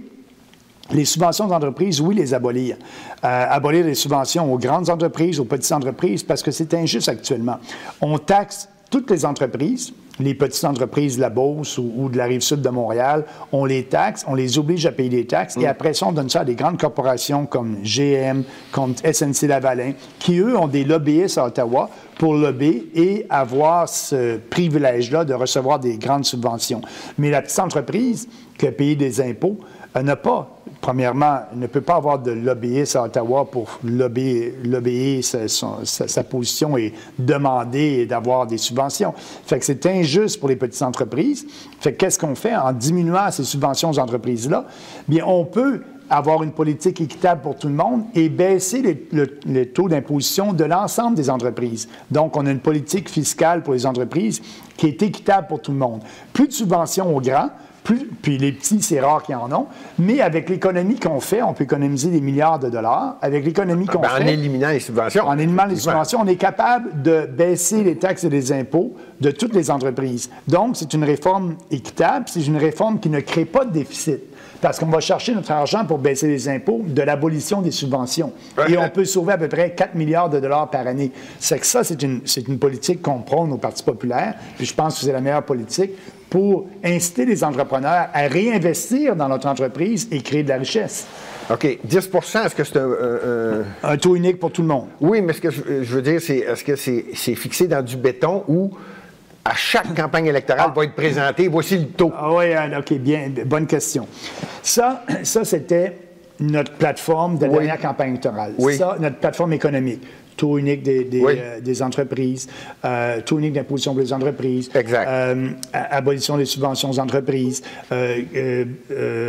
les subventions d'entreprise, oui, les abolir. Abolir les subventions aux grandes entreprises, aux petites entreprises, parce que c'est injuste actuellement. On taxe toutes les entreprises, les petites entreprises de la Beauce ou de la Rive-Sud de Montréal, on les taxe, on les oblige à payer des taxes, et après ça, on donne ça à des grandes corporations comme GM, comme SNC-Lavalin, qui, eux, ont des lobbyistes à Ottawa pour lobbyer et avoir ce privilège-là de recevoir des grandes subventions. Mais la petite entreprise qui a payé des impôts n'a pas, premièrement, ne peut pas avoir de lobbyiste à Ottawa pour lobbyer sa position et demander d'avoir des subventions. Fait que c'est injuste pour les petites entreprises. Fait que qu'est-ce qu'on fait en diminuant ces subventions aux entreprises-là? Bien, on peut avoir une politique équitable pour tout le monde et baisser les taux d'imposition de l'ensemble des entreprises. Donc, on a une politique fiscale pour les entreprises qui est équitable pour tout le monde. Plus de subventions aux grands, puis les petits, c'est rare qu'ils en ont, mais avec l'économie qu'on fait, on peut économiser des milliards de dollars. Avec l'économie qu'on fait... En éliminant les subventions. En éliminant les subventions, on est capable de baisser les taxes et les impôts de toutes les entreprises. Donc, c'est une réforme équitable, c'est une réforme qui ne crée pas de déficit. Parce qu'on va chercher notre argent pour baisser les impôts de l'abolition des subventions. Et on peut sauver à peu près 4 milliards de dollars par année. C'est que ça, c'est une politique qu'on prône au Parti populaire, puis je pense que c'est la meilleure politique pour inciter les entrepreneurs à réinvestir dans notre entreprise et créer de la richesse. OK. 10 est-ce que c'est un taux unique pour tout le monde? Oui, mais ce que je veux dire, c'est est-ce que c'est fixé dans du béton ou à chaque campagne électorale va être présenté, voici le taux? Ah oui, OK, bien, bonne question. Ça c'était notre plateforme de la dernière campagne électorale. Oui. Ça, notre plateforme économique. Taux unique des entreprises, taux unique d'imposition pour les entreprises, abolition des subventions aux entreprises,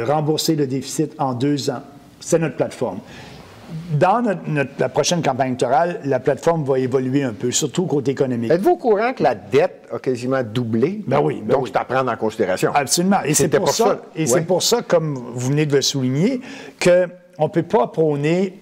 rembourser le déficit en 2 ans. C'est notre plateforme. Dans la prochaine campagne électorale, la plateforme va évoluer un peu, surtout côté économique. Êtes-vous au courant que la dette a quasiment doublé? Ben oui. Donc, c'est à prendre en considération. Absolument. Et c'est pour ça, c'est pour ça, comme vous venez de le souligner, qu'on ne peut pas prôner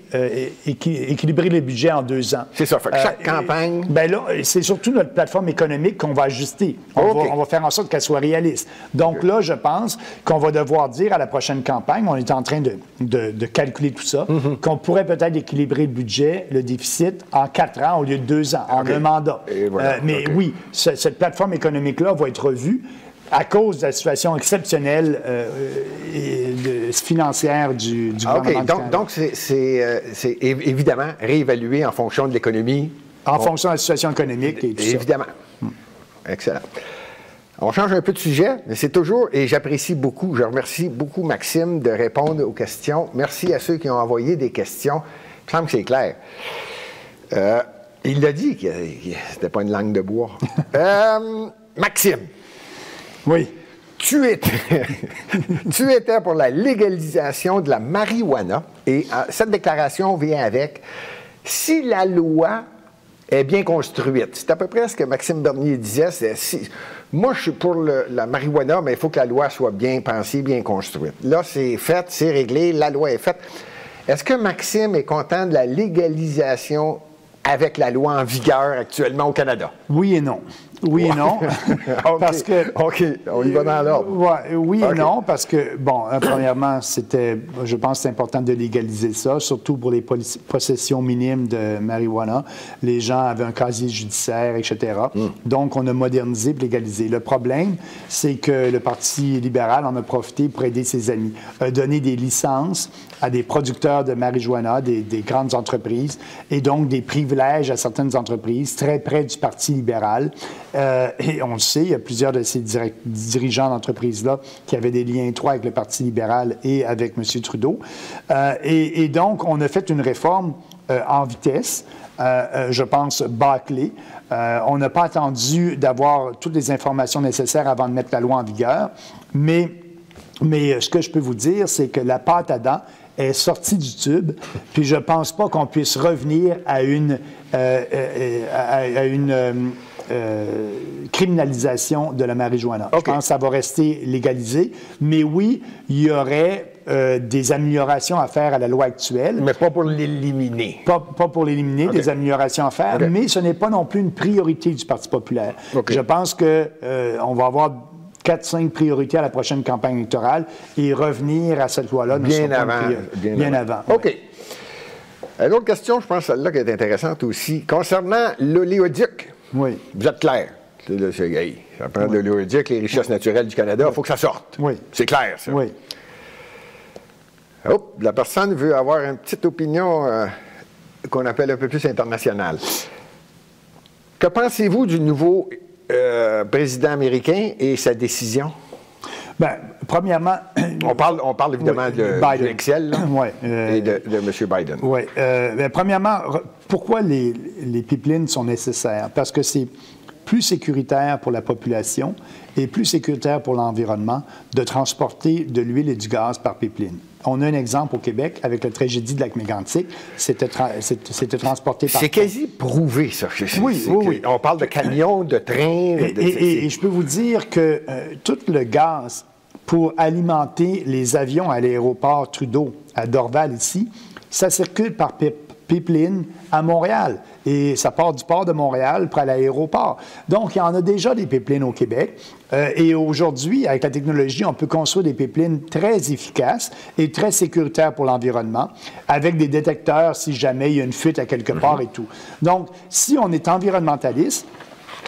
équilibrer les budgets en 2 ans. C'est ça. Fait que chaque campagne... Bien là, c'est surtout notre plateforme économique qu'on va ajuster. On va faire en sorte qu'elle soit réaliste. Donc là, je pense qu'on va devoir dire à la prochaine campagne, on est en train de calculer tout ça, qu'on pourrait peut-être équilibrer le budget, le déficit, en 4 ans au lieu de 2 ans, en un mandat. Voilà. Mais oui, cette plateforme économique-là va être revue à cause de la situation exceptionnelle financière du gouvernement. Donc, c'est évidemment réévalué en fonction de l'économie. En fonction de la situation économique et tout ça. Évidemment. Excellent. On change un peu de sujet, mais c'est toujours, et j'apprécie beaucoup, je remercie beaucoup Maxime de répondre aux questions. Merci à ceux qui ont envoyé des questions. Il me semble que c'est clair. Il l'a dit que c'était pas une langue de bois. Maxime. Oui. Tu étais pour la légalisation de la marijuana et cette déclaration vient avec « Si la loi est bien construite ». C'est à peu près ce que Maxime Bernier disait. Moi, je suis pour la marijuana, mais il faut que la loi soit bien pensée, bien construite. Là, c'est fait, c'est réglé, la loi est faite. Est-ce que Maxime est content de la légalisation avec la loi en vigueur actuellement au Canada? Oui et non. Oui et non. Okay. Parce que, OK, on y va dans l'ordre. Oui et non, parce que, bon, premièrement, je pense que c'est important de légaliser ça, surtout pour les possessions minimes de marijuana. Les gens avaient un casier judiciaire, etc. Donc, on a modernisé et légalisé. Le problème, c'est que le Parti libéral en a profité pour aider ses amis, a donné des licences à des producteurs de marijuana, des grandes entreprises, et donc des privilèges à certaines entreprises très près du Parti libéral. Et on le sait, il y a plusieurs de ces dirigeants d'entreprise-là qui avaient des liens étroits avec le Parti libéral et avec M. Trudeau. Et donc, on a fait une réforme en vitesse, je pense bâclée. On n'a pas attendu d'avoir toutes les informations nécessaires avant de mettre la loi en vigueur, mais ce que je peux vous dire, c'est que la pâte à dents est sortie du tube, puis je ne pense pas qu'on puisse revenir à une criminalisation de la marijuana. Okay. Je pense que ça va rester légalisé, mais oui, il y aurait des améliorations à faire à la loi actuelle. Mais pas pour l'éliminer. Pas pour l'éliminer, okay. Des améliorations à faire, okay. Mais ce n'est pas non plus une priorité du Parti populaire. Okay. Je pense qu'on va avoir 4-5 priorités à la prochaine campagne électorale et revenir à cette loi-là. Bien avant. OK. Ouais. Une autre question, je pense celle-là qui est intéressante aussi. Concernant l'oléoduc, oui. Vous êtes clair. Ça prend de l'oléoduc, les richesses naturelles du Canada, il faut que ça sorte. Oui. C'est clair, ça. Oui. Oh, la personne veut avoir une petite opinion qu'on appelle un peu plus internationale. Que pensez-vous du nouveau président américain et sa décision? Bien, premièrement... On parle évidemment de Excel et de M. Biden. Oui. Premièrement, pourquoi les pipelines sont nécessaires? Parce que c'est plus sécuritaire pour la population et plus sécuritaire pour l'environnement de transporter de l'huile et du gaz par pipeline. On a un exemple au Québec avec la tragédie de Lac-Mégantic. C'était transporté par... C'est quasi prouvé, ça. Oui. On parle de camions, de trains... Et je peux vous dire que tout le gaz pour alimenter les avions à l'aéroport Trudeau, à Dorval ici, ça circule par pipeline à Montréal. Et ça part du port de Montréal pour aller à l'aéroport. Donc, il y en a déjà des pipelines au Québec. Et aujourd'hui, avec la technologie, on peut construire des pipelines très efficaces et très sécuritaires pour l'environnement, avec des détecteurs si jamais il y a une fuite à quelque part et tout. Donc, si on est environnementaliste,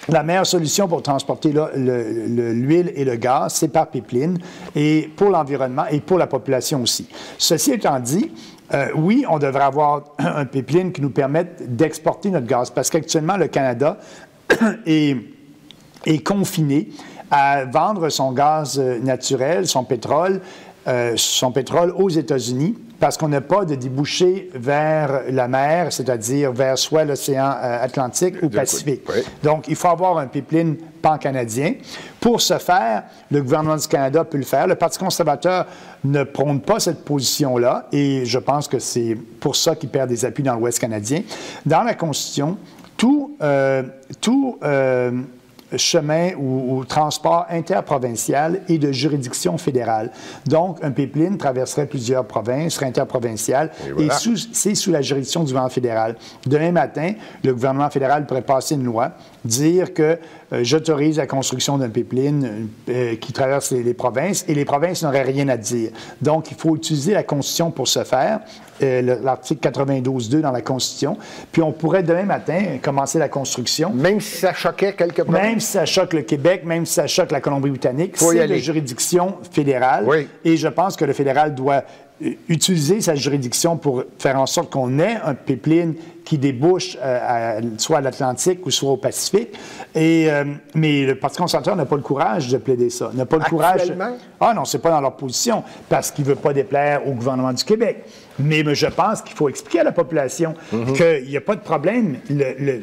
la meilleure solution pour transporter l'huile et le gaz, c'est par pipeline, et pour l'environnement et pour la population aussi. Ceci étant dit, oui, on devrait avoir un pipeline qui nous permette d'exporter notre gaz, parce qu'actuellement, le Canada est confiné à vendre son gaz naturel, son pétrole aux États-Unis, parce qu'on n'a pas de débouché vers la mer, c'est-à-dire vers soit l'océan Atlantique ou Pacifique. Oui. Donc, il faut avoir un pipeline pan-canadien. Pour ce faire, le gouvernement du Canada peut le faire. Le Parti conservateur ne prône pas cette position-là, et je pense que c'est pour ça qu'il perd des appuis dans l'Ouest canadien. Dans la Constitution, tout chemin ou transport interprovincial et de juridiction fédérale. Donc, un pipeline traverserait plusieurs provinces, serait interprovincial, et c'est sous la juridiction du gouvernement fédéral. Demain matin, le gouvernement fédéral pourrait passer une loi, dire que j'autorise la construction d'un pipeline qui traverse les provinces, et les provinces n'auraient rien à dire. Donc, il faut utiliser la Constitution pour ce faire, l'article 92.2 dans la Constitution, puis on pourrait demain matin commencer la construction. Même si ça choquait quelque part? Même si ça choque le Québec, même si ça choque la Colombie-Britannique, c'est de juridiction fédérale. Oui. Et je pense que le fédéral doit utiliser sa juridiction pour faire en sorte qu'on ait un pipeline qui débouche soit à l'Atlantique ou soit au Pacifique. Mais le Parti conservateur n'a pas le courage de plaider ça. N'a pas le courage. Ah non, c'est pas dans leur position, parce qu'il ne veut pas déplaire au gouvernement du Québec. Mais je pense qu'il faut expliquer à la population qu'il n'y a pas de problème.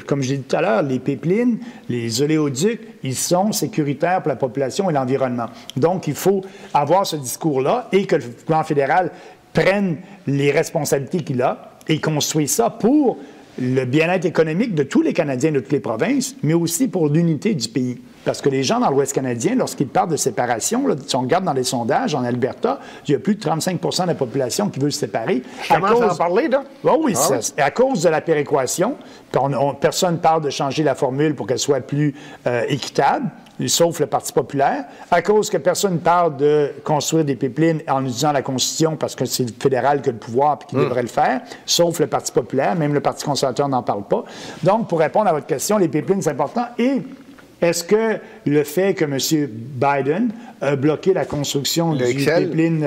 Comme j'ai dit tout à l'heure, les pipelines, les oléoducs, ils sont sécuritaires pour la population et l'environnement. Donc, il faut avoir ce discours-là et que le gouvernement fédéral prenne les responsabilités qu'il a et construise ça pour le bien-être économique de tous les Canadiens de toutes les provinces, mais aussi pour l'unité du pays. Parce que les gens dans l'Ouest canadien, lorsqu'ils parlent de séparation, là, si on regarde dans les sondages en Alberta, il y a plus de 35 % de la population qui veut se séparer. Je commence à en parler, là? Oh oui, à cause de la péréquation. Personne ne parle de changer la formule pour qu'elle soit plus équitable, sauf le Parti populaire. À cause que personne ne parle de construire des pipelines en utilisant la Constitution, parce que c'est le fédéral qui a le pouvoir et qui devrait le faire, sauf le Parti populaire. Même le Parti conservateur n'en parle pas. Donc, pour répondre à votre question, les pipelines, c'est important. Et est-ce que le fait que M. Biden a bloqué la construction du pipeline,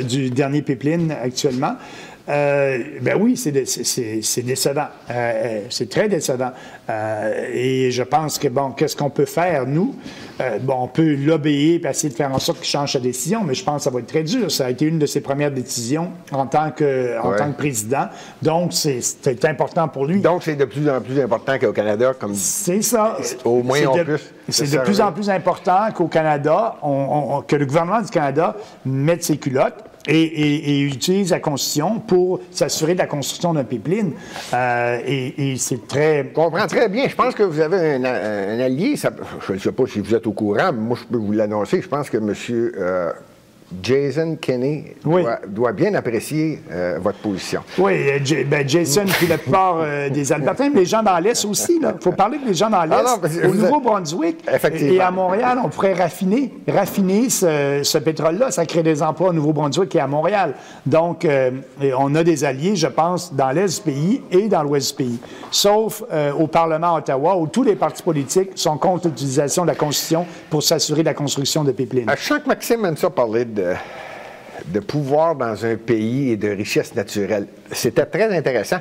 du dernier pipeline actuellement, ben oui, c'est décevant. C'est très décevant. Et je pense que, bon, qu'est-ce qu'on peut faire, nous? On peut l'obéir et essayer de faire en sorte qu'il change sa décision, mais je pense que ça va être très dur. Ça a été une de ses premières décisions en tant que président. Donc, c'est important pour lui. Donc, c'est de plus en plus important qu'au Canada, comme... C'est ça. Au moins, c'est de plus en plus important qu'au Canada, que le gouvernement du Canada mette ses culottes et utilise la Constitution pour s'assurer de la construction d'un pipeline. Et c'est très... Je comprends très bien. Je pense que vous avez un allié. Je ne sais pas si vous êtes au courant, mais moi, je peux vous l'annoncer. Je pense que M. Jason Kenney doit bien apprécier votre position. Oui, Jason, puis la plupart des Albertains, mais les gens dans l'Est aussi. Il faut parler des gens dans l'Est. Au Nouveau-Brunswick et à Montréal, on pourrait raffiner ce pétrole-là. Ça crée des emplois au Nouveau-Brunswick et à Montréal. Donc, on a des alliés, je pense, dans l'Est du pays et dans l'Ouest du pays. Sauf au Parlement à Ottawa, où tous les partis politiques sont contre l'utilisation de la Constitution pour s'assurer de la construction de pipelines. À chaque Maxime aime ça parler de pouvoir dans un pays et de richesse naturelle. C'était très intéressant.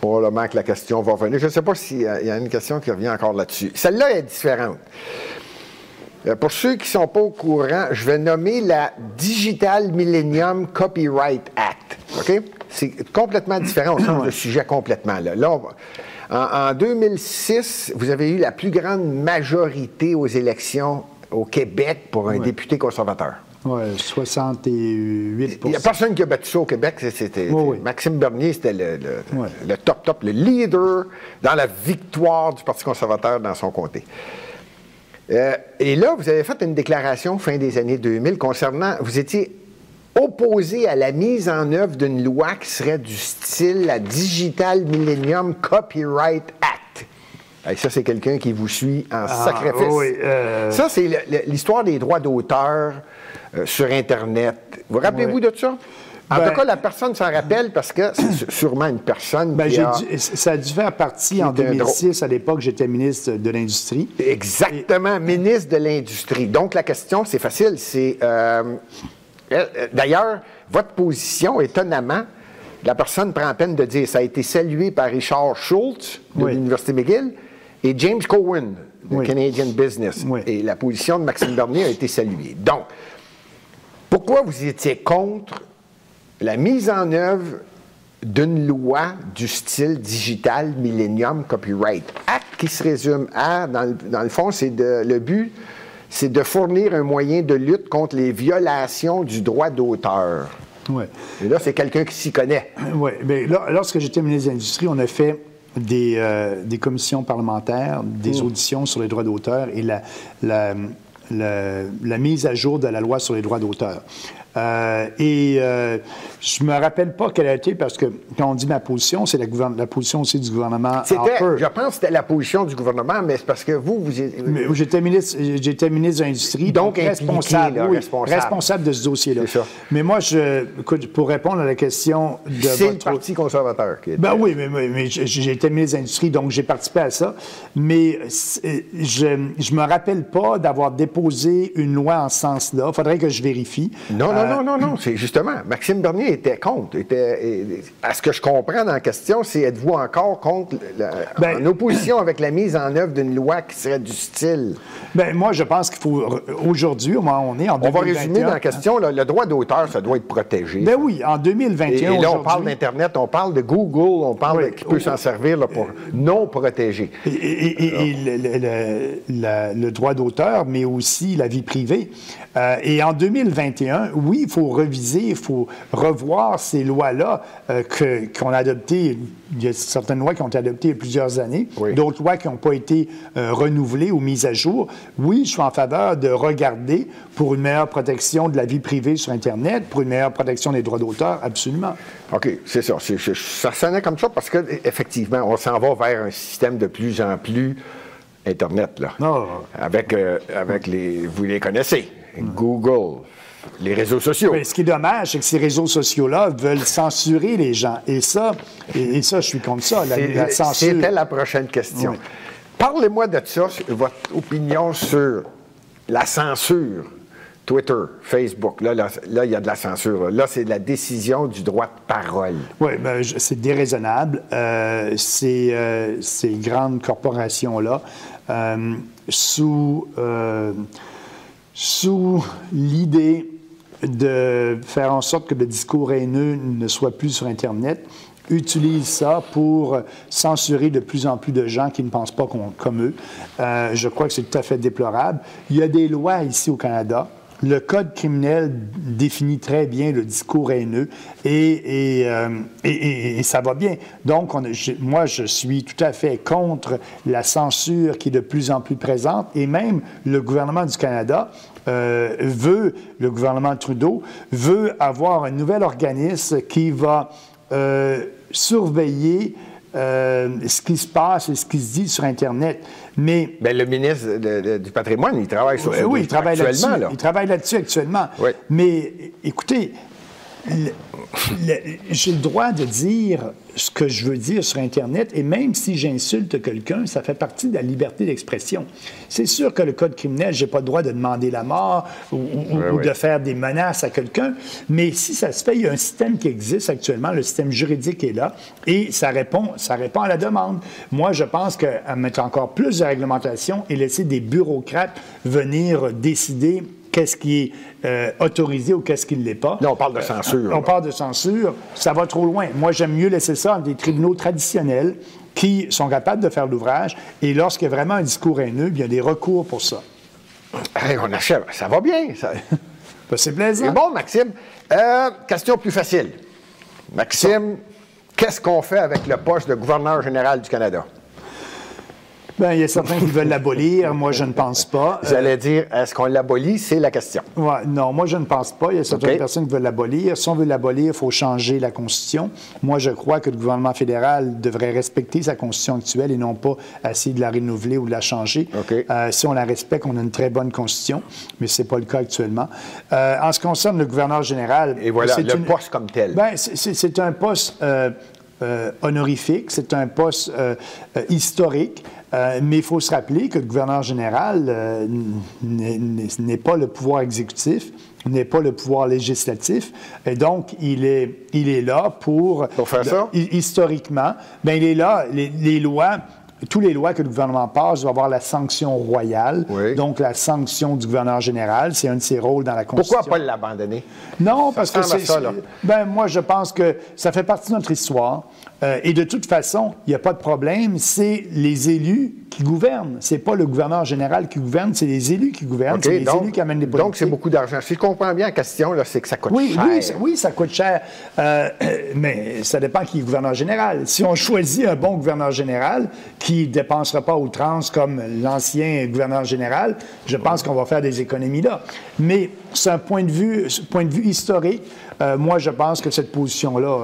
Probablement que la question va revenir. Je ne sais pas s'il y a une question qui revient encore là-dessus. Celle-là est différente. Pour ceux qui ne sont pas au courant, je vais nommer la Digital Millennium Copyright Act. OK? C'est complètement différent. On change de sujet complètement. Là en 2006, vous avez eu la plus grande majorité aux élections au Québec pour un député conservateur. Oui, 68 Il n'y a personne qui a battu ça au Québec. Maxime Bernier, c'était le top, le leader dans la victoire du Parti conservateur dans son comté. Et là, vous avez fait une déclaration fin des années 2000 concernant... Vous étiez opposé à la mise en œuvre d'une loi qui serait du style la Digital Millennium Copyright Act. Et ça, c'est quelqu'un qui vous suit en sacrifice. Ça, c'est l'histoire des droits d'auteur sur Internet. Vous rappelez-vous de ça? En tout cas, la personne s'en rappelle parce que c'est sûrement une personne ça a dû faire partie en 2006. À l'époque, j'étais ministre de l'Industrie. Exactement, ministre de l'Industrie. Donc, la question, c'est facile. C'est... D'ailleurs, votre position, étonnamment, la personne prend la peine de dire ça a été salué par Richard Schultz de l'Université McGill et James Cohen de Canadian Business. Et la position de Maxime Bernier a été saluée. Donc, pourquoi vous étiez contre la mise en œuvre d'une loi du style Digital Millennium Copyright Act qui se résume à, dans le fond, le but, c'est de fournir un moyen de lutte contre les violations du droit d'auteur. Et là, c'est quelqu'un qui s'y connaît. Oui. Lorsque j'étais ministre de l'Industrie, on a fait des commissions parlementaires, des auditions sur les droits d'auteur et la mise à jour de la loi sur les droits d'auteur. Je me rappelle pas quelle a été, parce que quand on dit ma position, c'est la position aussi du gouvernement Harper. Je pense que c'était la position du gouvernement, mais c'est parce que J'étais ministre de l'Industrie, donc responsable de ce dossier-là. Mais moi, pour répondre à la question de c'est le Parti conservateur qui était... Oui, mais j'ai été ministre de l'Industrie, donc j'ai participé à ça. Mais je me rappelle pas d'avoir déposé une loi en ce sens-là. Il faudrait que je vérifie. Non, Non. C'est justement, Maxime Bernier était contre. À ce que je comprends dans la question, c'est êtes-vous encore contre, en opposition avec la mise en œuvre d'une loi qui serait du style? Moi, je pense qu'il faut, aujourd'hui, au moment où on est, en 2021... On va résumer dans la question, le droit d'auteur, ça doit être protégé. Oui, en 2021, et là, on parle d'Internet, on parle de Google, on parle qui peut s'en servir là, pour non protéger. Le droit d'auteur, mais aussi la vie privée. Et en 2021, oui, il faut reviser, il faut revoir ces lois-là qu'on a adoptées. Il y a certaines lois qui ont été adoptées il y a plusieurs années, d'autres lois qui n'ont pas été renouvelées ou mises à jour. Oui, je suis en faveur de regarder pour une meilleure protection de la vie privée sur Internet, pour une meilleure protection des droits d'auteur, absolument. OK, c'est ça. Ça sonnait comme ça parce qu'effectivement, on s'en va vers un système de plus en plus Internet, là. Avec vous les connaissez, Google, les réseaux sociaux. Mais ce qui est dommage, c'est que ces réseaux sociaux-là veulent censurer les gens. Et ça, je suis contre ça, la censure. C'était la prochaine question. Oui. Parlez-moi de ça, votre opinion sur la censure. Twitter, Facebook, là, il y a de la censure. Là, c'est de la décision du droit de parole. Oui, c'est déraisonnable. Ces grandes corporations-là, sous l'idée de faire en sorte que le discours haineux ne soit plus sur Internet, utilisent ça pour censurer de plus en plus de gens qui ne pensent pas comme eux. Je crois que c'est tout à fait déplorable. Il y a des lois ici au Canada. Le Code criminel définit très bien le discours haineux et ça va bien. Donc, moi, je suis tout à fait contre la censure qui est de plus en plus présente et même le gouvernement du Canada le gouvernement Trudeau veut avoir un nouvel organisme qui va surveiller ce qui se passe et ce qui se dit sur Internet. Mais le ministre du Patrimoine, il travaille sur ça actuellement. Il travaille là-dessus actuellement. Oui. Mais écoutez, j'ai le droit de dire ce que je veux dire sur Internet, et même si j'insulte quelqu'un, ça fait partie de la liberté d'expression. C'est sûr que le Code criminel, je n'ai pas le droit de demander la mort ou de faire des menaces à quelqu'un, mais si ça se fait, il y a un système qui existe actuellement, le système juridique est là, et ça répond à la demande. Moi, je pense qu'à mettre encore plus de réglementation et laisser des bureaucrates venir décider qu'est-ce qui est autorisé ou qu'est-ce qui ne l'est pas. Là, on parle de censure. On parle de censure. Ça va trop loin. Moi, j'aime mieux laisser ça à des tribunaux traditionnels qui sont capables de faire l'ouvrage. Et lorsqu'il y a vraiment un discours haineux, il y a des recours pour ça. Hey, on achève. Ça va bien. Ça... c'est plaisant. C'est bon, Maxime. Question plus facile. Maxime, qu'est-ce qu'on fait avec le poste de gouverneur général du Canada? Il y a certains qui veulent l'abolir. Moi, je ne pense pas. J'allais dire, est-ce qu'on l'abolit? C'est la question. Non, moi, je ne pense pas. Il y a certaines personnes qui veulent l'abolir. Si on veut l'abolir, il faut changer la Constitution. Moi, je crois que le gouvernement fédéral devrait respecter sa Constitution actuelle et non pas essayer de la renouveler ou de la changer. Si on la respecte, on a une très bonne Constitution, mais ce n'est pas le cas actuellement. En ce qui concerne le gouverneur général... Et voilà, le poste comme tel. C'est un poste honorifique, c'est un poste historique. Mais il faut se rappeler que le gouverneur général n'est pas le pouvoir exécutif, n'est pas le pouvoir législatif, et donc il est là pour faire ça? Historiquement, il est là, les lois... Toutes les lois que le gouvernement passe doivent avoir la sanction royale, donc la sanction du gouverneur général. C'est un de ses rôles dans la Constitution. Pourquoi pas l'abandonner? Non, parce que moi, je pense que ça fait partie de notre histoire. Et de toute façon, il n'y a pas de problème. C'est les élus qui gouvernent. C'est pas le gouverneur général qui gouverne, c'est les élus qui gouvernent. C'est les élus qui amènent les politiques. Donc, c'est beaucoup d'argent. Si je comprends bien la question, c'est que ça coûte cher. Oui, ça coûte cher. Mais ça dépend qui est gouverneur général. Si on choisit un bon gouverneur général qui ne dépensera pas à outrance comme l'ancien gouverneur général, je pense qu'on va faire des économies là. Mais c'est un point de vue historique. Moi, je pense que cette position-là,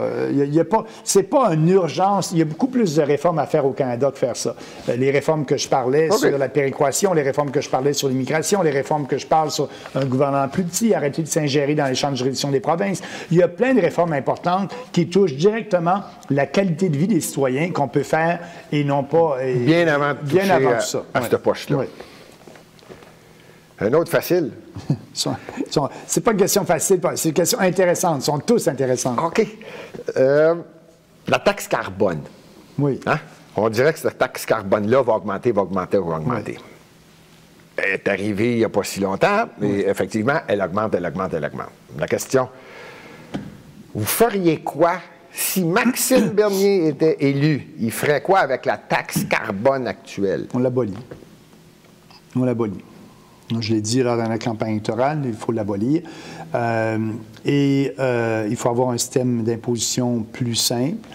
c'est pas une urgence. Il y a beaucoup plus de réformes à faire au Canada que faire ça. Les réformes que je parlais sur la péréquation, les réformes que je parlais sur l'immigration, les réformes que je parle sur un gouvernement plus petit, arrêter de s'ingérer dans les champs de juridiction des provinces. Il y a plein de réformes importantes qui touchent directement la qualité de vie des citoyens qu'on peut faire et non pas... bien avant tout ça. À ce poste-là. Oui. Un autre facile. C'est pas une question facile, c'est une question intéressante. Ils sont tous intéressants. OK. La taxe carbone. Oui. Hein? On dirait que cette taxe carbone-là va augmenter. Oui. Elle est arrivée il n'y a pas si longtemps, mais effectivement, elle augmente. La question, vous feriez quoi si Maxime Bernier était élu? Il ferait quoi avec la taxe carbone actuelle? On l'abolit. Je l'ai dit lors de la campagne électorale, il faut l'abolir. Il faut avoir un système d'imposition plus simple.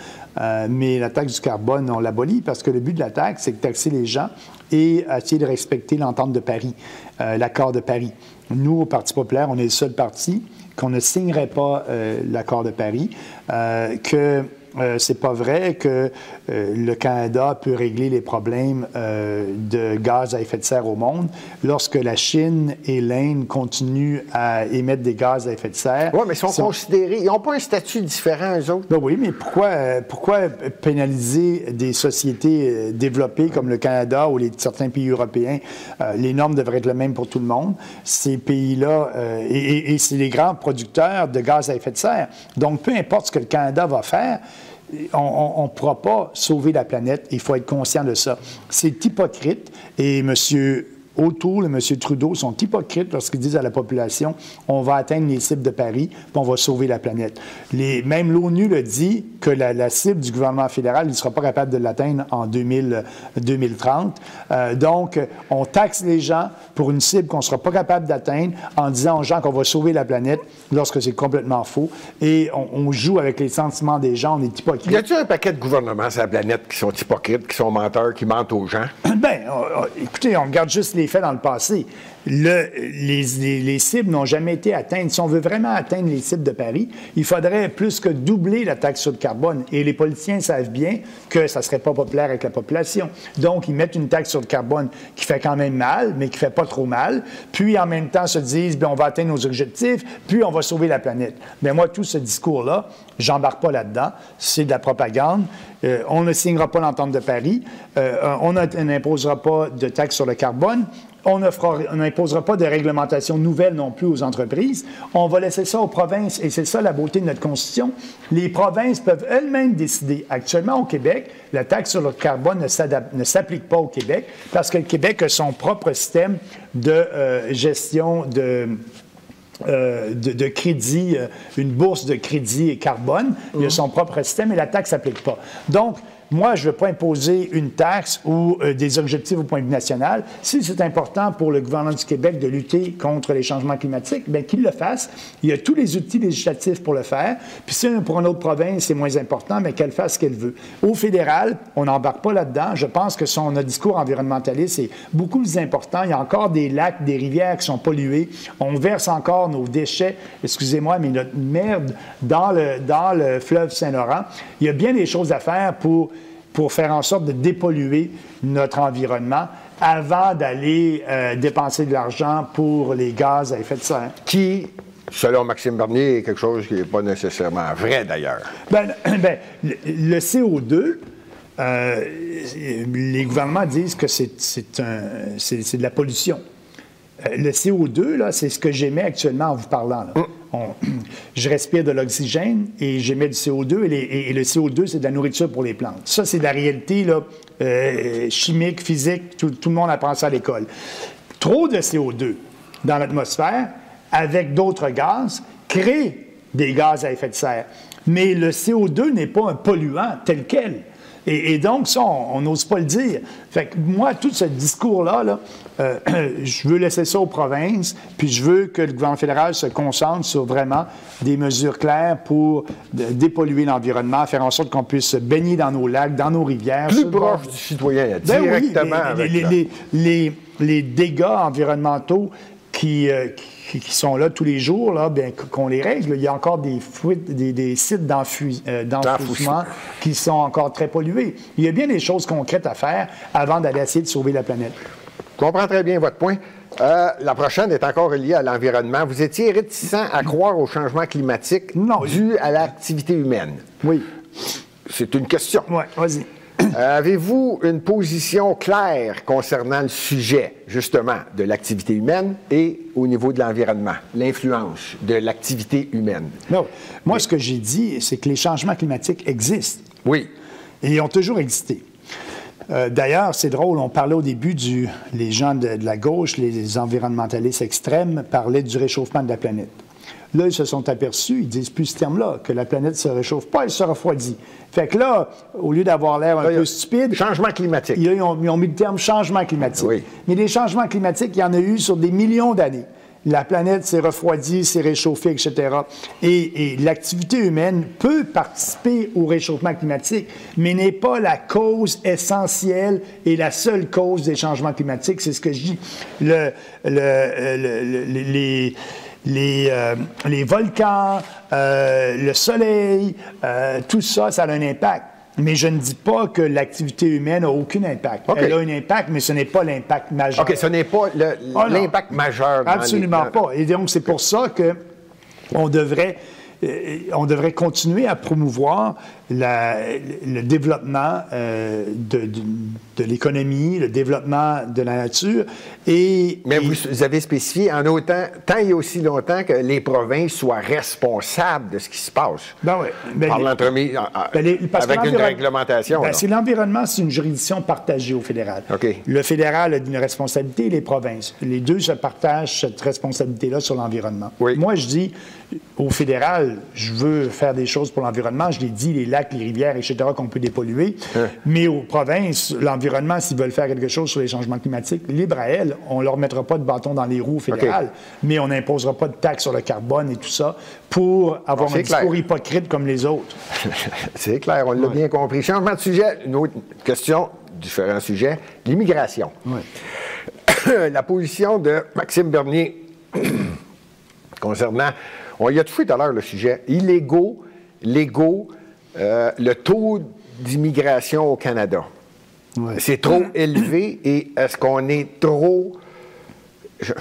Mais la taxe du carbone, on l'abolit parce que le but de la taxe, c'est de taxer les gens et essayer de respecter l'entente de Paris, l'accord de Paris. Nous, au Parti populaire, on est le seul parti qu'on ne signerait pas l'accord de Paris, que c'est pas vrai que le Canada peut régler les problèmes de gaz à effet de serre au monde lorsque la Chine et l'Inde continuent à émettre des gaz à effet de serre. Oui, mais ils sont considérés... Ils n'ont pas un statut différent, eux autres. Ben oui, mais pourquoi pénaliser des sociétés développées comme le Canada ou certains pays européens? Les normes devraient être les mêmes pour tout le monde. Ces pays-là, et c'est les grands producteurs de gaz à effet de serre. Donc, peu importe ce que le Canada va faire, on ne pourra pas sauver la planète. Il faut être conscient de ça. C'est hypocrite. Et M. O'Toole et M. Trudeau sont hypocrites lorsqu'ils disent à la population on va atteindre les cibles de Paris puis on va sauver la planète. Même l'ONU le dit que la cible du gouvernement fédéral, il ne sera pas capable de l'atteindre en 2030. Donc, on taxe les gens pour une cible qu'on ne sera pas capable d'atteindre en disant aux gens qu'on va sauver la planète lorsque c'est complètement faux. Et on joue avec les sentiments des gens, on est hypocrite. Y a-t-il un paquet de gouvernements sur la planète qui sont hypocrites, qui sont menteurs, qui mentent aux gens? Bien, écoutez, on regarde juste les faits dans le passé. Les cibles n'ont jamais été atteintes. Si on veut vraiment atteindre les cibles de Paris, il faudrait plus que doubler la taxe sur le carbone. Et les politiciens savent bien que ça ne serait pas populaire avec la population. Donc, ils mettent une taxe sur le carbone qui fait quand même mal, mais qui ne fait pas trop mal. Puis, en même temps, se disent, bien, on va atteindre nos objectifs, puis on va sauver la planète. Mais moi, tout ce discours-là, j'embarque pas là-dedans. C'est de la propagande. On ne signera pas l'entente de Paris. On n'imposera pas de taxe sur le carbone. On n'imposera pas de réglementation nouvelle non plus aux entreprises. On va laisser ça aux provinces. Et c'est ça la beauté de notre Constitution. Les provinces peuvent elles-mêmes décider. Actuellement, au Québec, la taxe sur le carbone ne s'applique pas au Québec parce que le Québec a son propre système de gestion de crédit, une bourse de crédit carbone. Il a son propre système et la taxe ne s'applique pas. Donc, moi, je ne veux pas imposer une taxe ou des objectifs au point de vue national. Si c'est important pour le gouvernement du Québec de lutter contre les changements climatiques, bien qu'il le fasse. Il y a tous les outils législatifs pour le faire. Puis si pour une autre province, c'est moins important, mais qu'elle fasse ce qu'elle veut. Au fédéral, on n'embarque pas là-dedans. Je pense que notre discours environnementaliste est beaucoup plus important. Il y a encore des lacs, des rivières qui sont pollués. On verse encore nos déchets, excusez-moi, mais notre merde dans le fleuve Saint-Laurent. Il y a bien des choses à faire pour faire en sorte de dépolluer notre environnement avant d'aller dépenser de l'argent pour les gaz à effet de serre. Qui, selon Maxime Bernier, est quelque chose qui n'est pas nécessairement vrai, d'ailleurs. Le CO2, les gouvernements disent que c'est de la pollution. Le CO2, là, c'est ce que j'émets actuellement en vous parlant. Là. Je respire de l'oxygène et j'émets du CO2 et le CO2, c'est de la nourriture pour les plantes. Ça, c'est de la réalité là, chimique, physique, tout le monde apprend ça à l'école. Trop de CO2 dans l'atmosphère, avec d'autres gaz, crée des gaz à effet de serre. Mais le CO2 n'est pas un polluant tel quel. Et donc, ça, on n'ose pas le dire. Fait que moi, tout ce discours-là, je veux laisser ça aux provinces, puis je veux que le gouvernement fédéral se concentre sur vraiment des mesures claires pour dépolluer l'environnement, faire en sorte qu'on puisse se baigner dans nos lacs, dans nos rivières. Plus proche du citoyen, directement. Oui, les dégâts environnementaux qui sont là tous les jours, là, bien, qu'on les règle. Il y a encore des sites d'enfouissement qui sont encore très pollués. Il y a bien des choses concrètes à faire avant d'aller essayer de sauver la planète. Je comprends très bien votre point. La prochaine est encore reliée à l'environnement. Vous étiez réticent à croire au changement climatique dû à l'activité humaine. Oui. C'est une question. Oui, vas-y. Avez-vous une position claire concernant le sujet, justement, de l'activité humaine et au niveau de l'environnement, l'influence de l'activité humaine? Non. Moi, ce que j'ai dit, c'est que les changements climatiques existent. Oui. Et ils ont toujours existé. D'ailleurs, c'est drôle, on parlait au début les gens de la gauche, les environnementalistes extrêmes, parlaient du réchauffement de la planète. Là, ils se sont aperçus, ils disent plus ce terme-là, que la planète ne se réchauffe pas, elle se refroidit. Fait que là, au lieu d'avoir l'air un peu stupide... Changement climatique. Ils ont mis le terme changement climatique. Oui. Mais les changements climatiques, il y en a eu sur des millions d'années. La planète s'est refroidie, s'est réchauffée, etc. Et l'activité humaine peut participer au réchauffement climatique, mais n'est pas la cause essentielle et la seule cause des changements climatiques. C'est ce que je dis. Les volcans, le soleil, tout ça, ça a un impact. Mais je ne dis pas que l'activité humaine n'a aucun impact. Okay. Elle a un impact, mais ce n'est pas l'impact majeur. OK, ce n'est pas l'impact majeur. Absolument pas. Et donc, c'est pour ça qu'on devrait continuer à promouvoir le développement de l'économie, le développement de la nature. Mais vous avez spécifié en autant, tant et aussi longtemps que les provinces soient responsables de ce qui se passe. Ben oui. Par l'entremise, avec une réglementation. Ben, c'est l'environnement, c'est une juridiction partagée au fédéral. Okay. Le fédéral a une responsabilité et les provinces. Les deux se partagent cette responsabilité-là sur l'environnement. Oui. Moi, je dis, au fédéral, je veux faire des choses pour l'environnement. Je l'ai dit, les lacs, les rivières, etc., qu'on peut dépolluer. Mais aux provinces, l'environnement, s'ils veulent faire quelque chose sur les changements climatiques, libre à elles, on ne leur mettra pas de bâton dans les roues fédérales, mais on n'imposera pas de taxes sur le carbone et tout ça pour avoir un discours hypocrite comme les autres. C'est clair, on l'a bien compris. Changement de sujet, une autre question, différent sujet, l'immigration. Oui. La position de Maxime Bernier concernant, on y a touché tout à l'heure le sujet, illégaux, légaux, le taux d'immigration au Canada. Ouais. C'est trop élevé et est-ce qu'on est trop... Je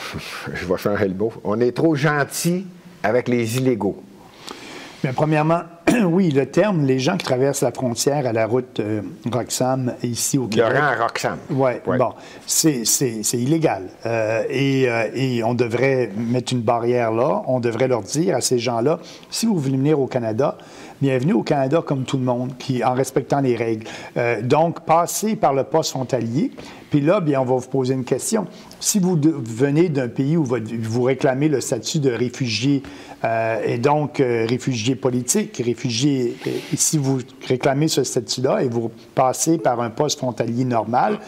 vais changer le mot. On est trop gentil avec les illégaux. Bien, premièrement, oui, le terme, les gens qui traversent la frontière à la route Roxham ici au Québec. Le rang Roxham. Ouais. Bon, c'est illégal. Et on devrait mettre une barrière là. On devrait leur dire à ces gens-là, si vous voulez venir au Canada, bienvenue au Canada comme tout le monde, en respectant les règles. Donc, passez par le poste frontalier. Puis là, bien, on va vous poser une question. Si vous venez d'un pays où vous réclamez le statut de réfugié, et donc réfugié politique, réfugié, si vous réclamez ce statut-là et vous passez par un poste frontalier normal,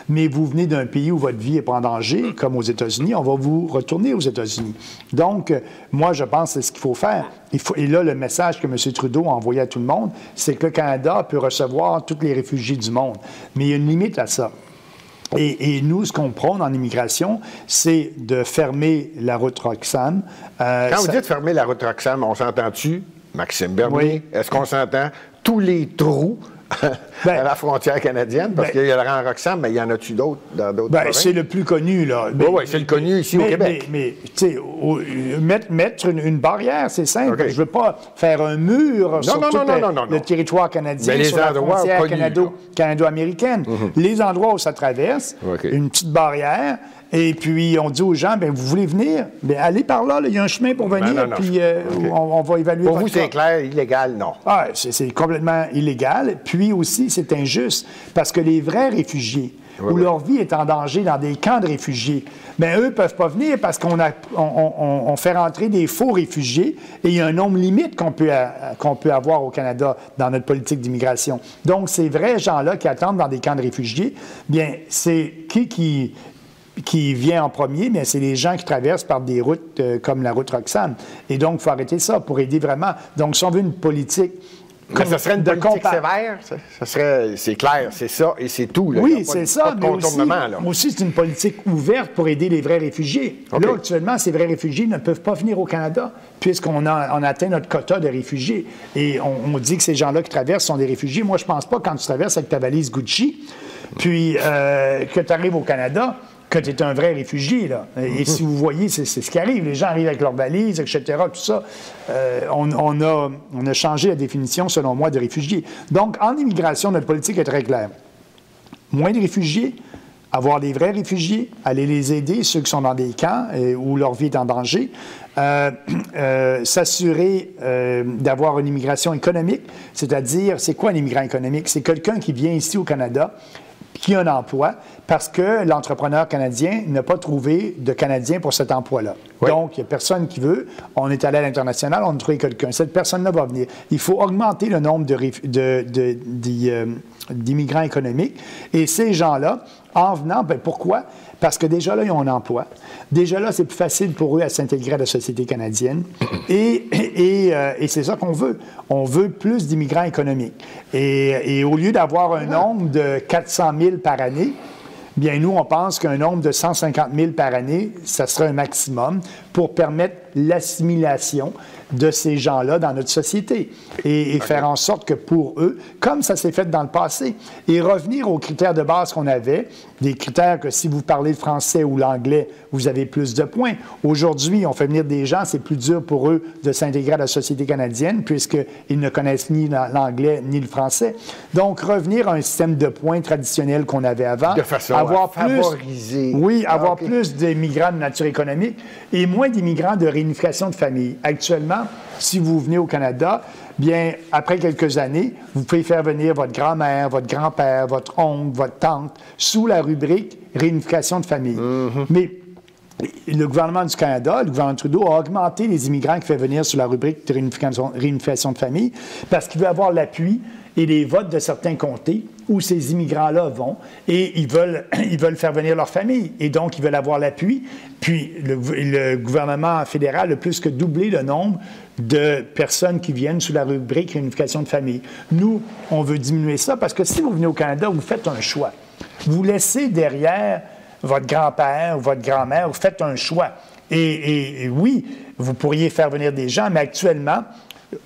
mais vous venez d'un pays où votre vie n'est pas en danger, comme aux États-Unis, on va vous retourner aux États-Unis. Donc, moi, je pense que c'est ce qu'il faut faire. Et là, le message que M. Trudeau a envoyé à tout le monde, c'est que le Canada peut recevoir tous les réfugiés du monde. Mais il y a une limite à ça. Et nous, ce qu'on prône en immigration, c'est de fermer la route Roxham. Quand vous dites fermer la route Roxham, on s'entend-tu, Maxime Bernier? Oui. Est-ce qu'on s'entend tous les trous à la frontière canadienne? Parce qu'il y a le rang Roxham, mais il y en a-tu d'autres dans d'autres provinces? C'est le plus connu, là. Oui, c'est le connu ici au Québec. Mais tu sais, mettre une barrière, c'est simple. Okay. Je ne veux pas faire un mur sur tout le territoire canadien, sur la frontière canado-américaine. Les endroits où ça traverse, une petite barrière, et puis on dit aux gens, bien, vous voulez venir? Bien, allez par là, il y a un chemin pour venir, puis on va évaluer. Pour vous, c'est clair, illégal, non? Ah, c'est complètement illégal. Puis aussi, c'est injuste, parce que les vrais réfugiés, où leur vie est en danger dans des camps de réfugiés, bien, eux ne peuvent pas venir parce qu'on fait rentrer des faux réfugiés et il y a un nombre limite qu'on peut avoir au Canada dans notre politique d'immigration. Donc, ces vrais gens-là qui attendent dans des camps de réfugiés, bien, c'est qui vient en premier, mais c'est les gens qui traversent par des routes comme la route Roxham. Et donc, il faut arrêter ça pour aider vraiment. Donc, si on veut une politique... Mais ça serait une politique sévère, c'est clair, c'est ça et c'est tout. Là. Oui, c'est ça, mais aussi c'est une politique ouverte pour aider les vrais réfugiés. Okay. Là, actuellement, ces vrais réfugiés ne peuvent pas venir au Canada puisqu'on a atteint notre quota de réfugiés. Et on dit que ces gens-là qui traversent sont des réfugiés. Moi, je pense pas quand tu traverses avec ta valise Gucci, puis que tu arrives au Canada, que tu es un vrai réfugié. Là. Et si vous voyez, c'est ce qui arrive. Les gens arrivent avec leurs valises, etc., tout ça. On a changé la définition, selon moi, de réfugié. Donc, en immigration, notre politique est très claire. Moins de réfugiés, avoir des vrais réfugiés, aller les aider, ceux qui sont dans des camps où leur vie est en danger, s'assurer d'avoir une immigration économique, c'est-à-dire, c'est quoi un immigrant économique? C'est quelqu'un qui vient ici au Canada, qui a un emploi, parce que l'entrepreneur canadien n'a pas trouvé de Canadien pour cet emploi-là. Oui. Donc, il n'y a personne qui veut. On est allé à l'international, on a trouvé quelqu'un. Cette personne-là va venir. Il faut augmenter le nombre d'immigrants économiques. Et ces gens-là, en venant, bien, pourquoi? Parce que déjà là, ils ont un emploi. Déjà là, c'est plus facile pour eux à s'intégrer à la société canadienne. Et c'est ça qu'on veut. On veut plus d'immigrants économiques. Et au lieu d'avoir un nombre de 400 000 par année, bien, nous, on pense qu'un nombre de 150 000 par année, ça serait un maximum pour permettre l'assimilation de ces gens-là dans notre société et faire en sorte que pour eux, comme ça s'est fait dans le passé, et revenir aux critères de base qu'on avait, des critères que si vous parlez le français ou l'anglais, vous avez plus de points. Aujourd'hui, on fait venir des gens, c'est plus dur pour eux de s'intégrer à la société canadienne puisqu'ils ne connaissent ni l'anglais ni le français. Donc, revenir à un système de points traditionnel qu'on avait avant. De façon avoir à favoriser. Oui, avoir plus d'immigrants de nature économique et moins d'immigrants de réunification de famille. Actuellement, si vous venez au Canada, bien, après quelques années, vous pouvez faire venir votre grand-mère, votre grand-père, votre oncle, votre tante, sous la rubrique réunification de famille. Mais le gouvernement du Canada, le gouvernement Trudeau, a augmenté les immigrants qu'il fait venir sous la rubrique de réunification de famille parce qu'il veut avoir l'appui et les votes de certains comtés où ces immigrants-là vont et ils veulent faire venir leur famille. Et donc, ils veulent avoir l'appui. Puis, le gouvernement fédéral a plus que doublé le nombre de personnes qui viennent sous la rubrique réunification de famille. Nous, on veut diminuer ça parce que si vous venez au Canada, vous faites un choix. Vous laissez derrière votre grand-père ou votre grand-mère, vous faites un choix. Et oui, vous pourriez faire venir des gens, mais actuellement,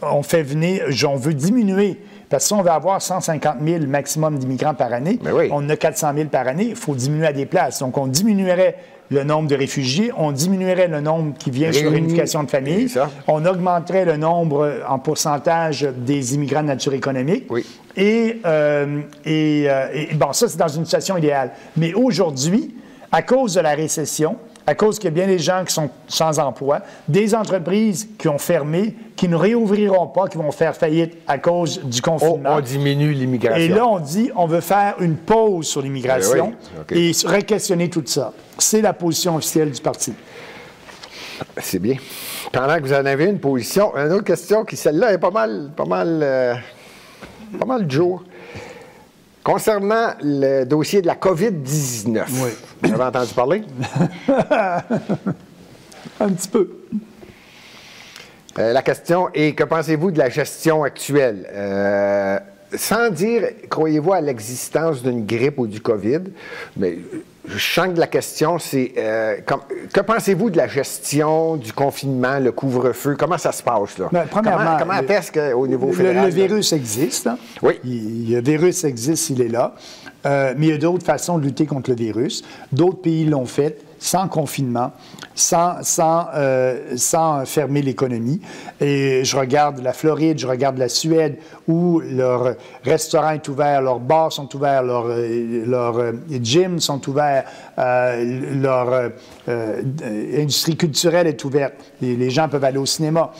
on veut diminuer. Parce que si on veut avoir 150 000 maximum d'immigrants par année, oui. On a 400 000 par année, il faut diminuer à des places. Donc, on diminuerait le nombre de réfugiés, on diminuerait le nombre qui vient sur réunification de famille, on augmenterait le nombre en pourcentage des immigrants de nature économique. Oui. Et bon, ça, c'est dans une situation idéale. Mais aujourd'hui, à cause de la récession, à cause qu'il y a bien des gens qui sont sans emploi, des entreprises qui ont fermé, qui ne réouvriront pas, qui vont faire faillite à cause du confinement. On diminue l'immigration. Et là, on dit, on veut faire une pause sur l'immigration et re-questionner tout ça. C'est la position officielle du parti. C'est bien. Pendant que vous en avez une position, une autre question qui, celle-là, est pas mal de jour. Concernant le dossier de la COVID-19, vous avez entendu parler? Un petit peu. La question est, que pensez-vous de la gestion actuelle? Sans dire, croyez-vous à l'existence d'une grippe ou du COVID, mais je sens que la question, c'est que pensez-vous de la gestion du confinement, le couvre-feu? Comment ça se passe, là? Bien, premièrement, comment est-ce qu'au niveau fédéral... Le virus existe. Hein? Oui. Le virus existe, il est là. Mais il y a d'autres façons de lutter contre le virus. D'autres pays l'ont fait sans confinement, sans fermer l'économie. Et je regarde la Floride, je regarde la Suède, où leur restaurant est ouvert, leurs bars sont ouverts, leurs gyms sont ouverts, leur industrie culturelle est ouverte. Les gens peuvent aller au cinéma.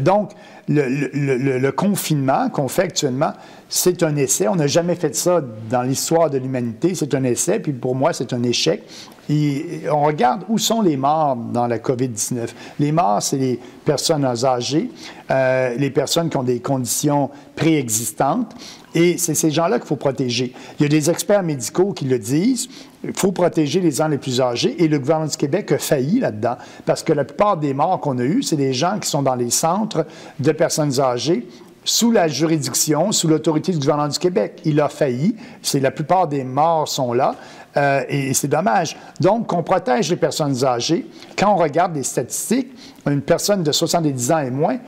Donc, le confinement qu'on fait actuellement, c'est un essai. On n'a jamais fait ça dans l'histoire de l'humanité. C'est un essai, puis pour moi, c'est un échec. Et on regarde où sont les morts dans la COVID-19. Les morts, c'est les personnes âgées, les personnes qui ont des conditions préexistantes. Et c'est ces gens-là qu'il faut protéger. Il y a des experts médicaux qui le disent. Il faut protéger les gens les plus âgés. Et le gouvernement du Québec a failli là-dedans. Parce que la plupart des morts qu'on a eues, c'est des gens qui sont dans les centres de personnes âgées sous la juridiction, sous l'autorité du gouvernement du Québec. Il a failli. La plupart des morts sont là. Et c'est dommage. Donc, qu'on protège les personnes âgées. Quand on regarde les statistiques, une personne de 70 ans et moins,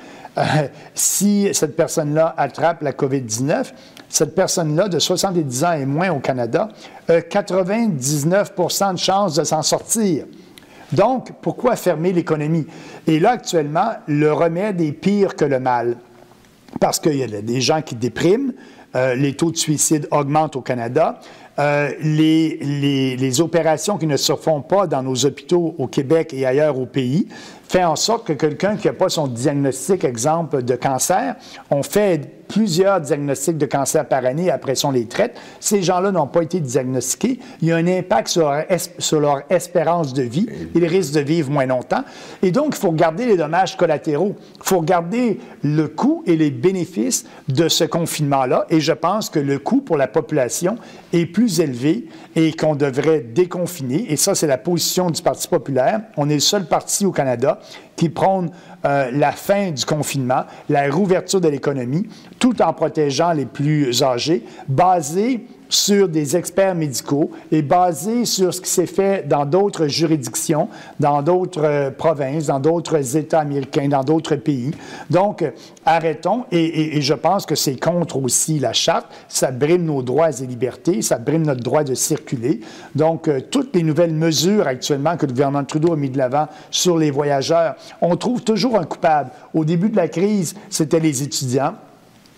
si cette personne-là attrape la COVID-19, cette personne-là de 70 ans et moins au Canada a 99 % de chances de s'en sortir. Donc, pourquoi fermer l'économie? Et là, actuellement, le remède est pire que le mal. Parce qu'il y a des gens qui dépriment, les taux de suicide augmentent au Canada, les opérations qui ne se font pas dans nos hôpitaux au Québec et ailleurs au pays fait en sorte que quelqu'un qui n'a pas son diagnostic, exemple, de cancer, on fait plusieurs diagnostics de cancer par année, après ça on les traite. Ces gens-là n'ont pas été diagnostiqués. Il y a un impact sur leur espérance de vie. Ils risquent de vivre moins longtemps. Et donc, il faut regarder les dommages collatéraux. Il faut regarder le coût et les bénéfices de ce confinement-là. Et je pense que le coût pour la population est plus élevé et qu'on devrait déconfiner. Et ça, c'est la position du Parti populaire. On est le seul parti au Canada qui prône la fin du confinement, la réouverture de l'économie, tout en protégeant les plus âgés, basé sur des experts médicaux et basé sur ce qui s'est fait dans d'autres juridictions, dans d'autres provinces, dans d'autres États américains, dans d'autres pays. Donc, arrêtons, et je pense que c'est contre aussi la Charte, ça brime nos droits et libertés, ça brime notre droit de circuler. Donc, toutes les nouvelles mesures actuellement que le gouvernement Trudeau a mis de l'avant sur les voyageurs, on trouve toujours un coupable. Au début de la crise, c'était les étudiants.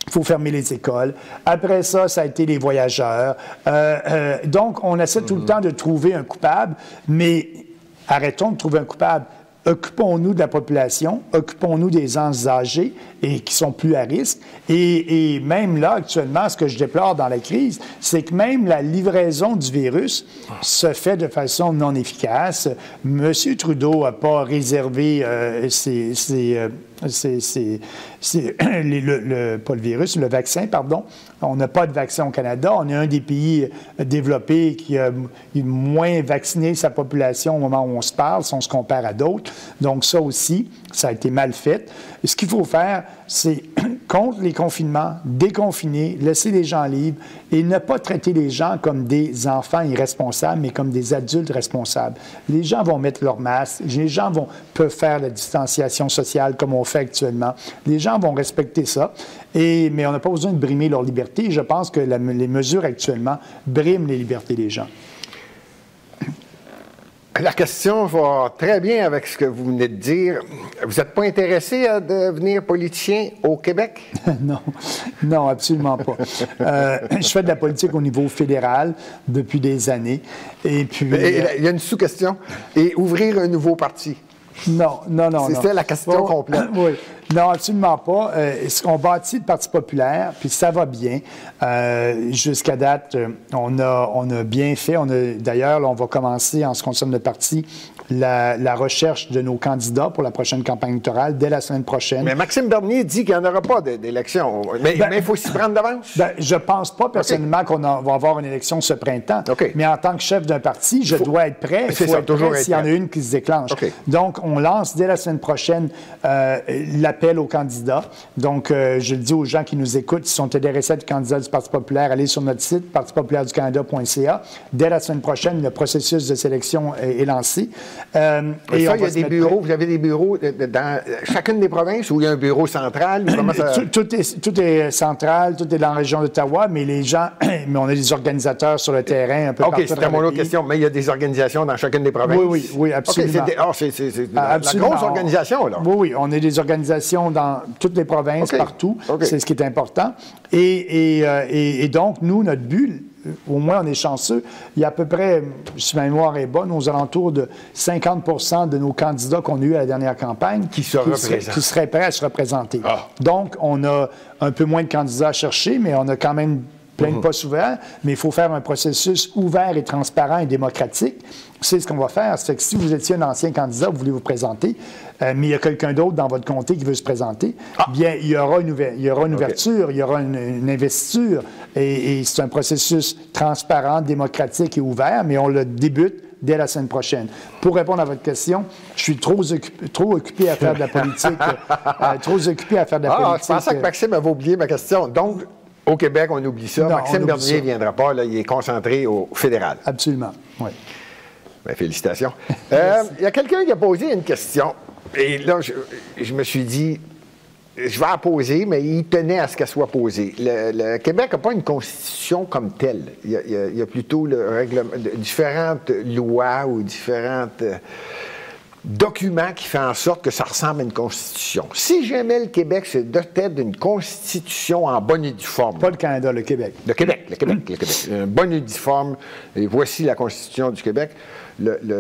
Il faut fermer les écoles. Après ça, ça a été les voyageurs. Donc, on essaie tout le temps de trouver un coupable, mais arrêtons de trouver un coupable. Occupons-nous de la population, occupons-nous des gens âgés et qui sont plus à risque. Et même là, actuellement, ce que je déplore dans la crise, c'est que même la livraison du virus se fait de façon non efficace. M. Trudeau n'a pas réservé pas le virus, le vaccin, pardon. On n'a pas de vaccin au Canada. On est un des pays développés qui a moins vacciné sa population au moment où on se parle, si on se compare à d'autres. Donc ça aussi, ça a été mal fait. Et ce qu'il faut faire, c'est contre les confinements, déconfiner, laisser les gens libres et ne pas traiter les gens comme des enfants irresponsables, mais comme des adultes responsables. Les gens vont mettre leur masque, les gens peuvent faire la distanciation sociale comme on fait actuellement. Les gens vont respecter ça, mais on n'a pas besoin de brimer leur liberté. Je pense que les mesures actuellement briment les libertés des gens. La question va très bien avec ce que vous venez de dire. Vous n'êtes pas intéressé à devenir politicien au Québec? Non, absolument pas. Je fais de la politique au niveau fédéral depuis des années. Et puis, il y a une sous-question. Et ouvrir un nouveau parti? Non. C'était la question complète. Oui. Non, absolument pas. On bâtit le Parti populaire, puis ça va bien. Jusqu'à date, on a bien fait. D'ailleurs, on va commencer, en ce qui concerne le parti, la recherche de nos candidats pour la prochaine campagne électorale dès la semaine prochaine. Mais Maxime Bernier dit qu'il n'y en aura pas d'élection. Mais il faut s'y prendre d'avance? Je ne pense pas personnellement qu'on va avoir une élection ce printemps. Mais en tant que chef d'un parti, je dois être prêt. Il faut être prêt s'il y en a une qui se déclenche. Donc, on lance dès la semaine prochaine l'appel aux candidats. Donc, je le dis aux gens qui nous écoutent, qui sont intéressés à être candidats du Parti populaire, allez sur notre site, partipopulaireducanada.ca. Dès la semaine prochaine, le processus de sélection est lancé. Et ça, il y a des bureaux. Vous avez des bureaux dans chacune des provinces ou il y a un bureau central? Tout est central, tout est dans la région d'Ottawa, mais les gens, mais on a des organisateurs sur le terrain un peu partout. OK, c'était mon autre question. Mais il y a des organisations dans chacune des provinces? Oui, absolument. C'est la grosse organisation, là. Oui, on a des organisations dans toutes les provinces, partout. C'est ce qui est important. Et donc, nous, notre but, au moins on est chanceux, il y a à peu près, si ma mémoire est bonne, aux alentours de 50 % de nos candidats qu'on a eu à la dernière campagne qui seraient prêts à se représenter. Donc, on a un peu moins de candidats à chercher, mais on a quand même plein de postes ouverts, mais il faut faire un processus ouvert et transparent et démocratique. C'est ce qu'on va faire. C'est que si vous étiez un ancien candidat, vous voulez vous présenter, mais il y a quelqu'un d'autre dans votre comté qui veut se présenter, bien, il y aura une ouverture, il y aura une investiture, et c'est un processus transparent, démocratique et ouvert, mais on le débute dès la semaine prochaine. Pour répondre à votre question, je suis trop occupé à faire de la politique. Je pensais que Maxime avait oublié ma question. Donc, au Québec, on oublie ça. Non, Maxime Bernier ne viendra pas. Là, il est concentré au fédéral. Absolument, oui. Bien, félicitations. Il y a quelqu'un qui a posé une question. Et là, je me suis dit, je vais la poser, mais il tenait à ce qu'elle soit posée. Le Québec n'a pas une constitution comme telle. Il y a plutôt différentes lois ou différents documents qui font en sorte que ça ressemble à une constitution. Si jamais le Québec se dotait d'une constitution en bonne et due forme... Pas le Canada, le Québec. Le Québec. Une bonne et due forme, et voici la constitution du Québec.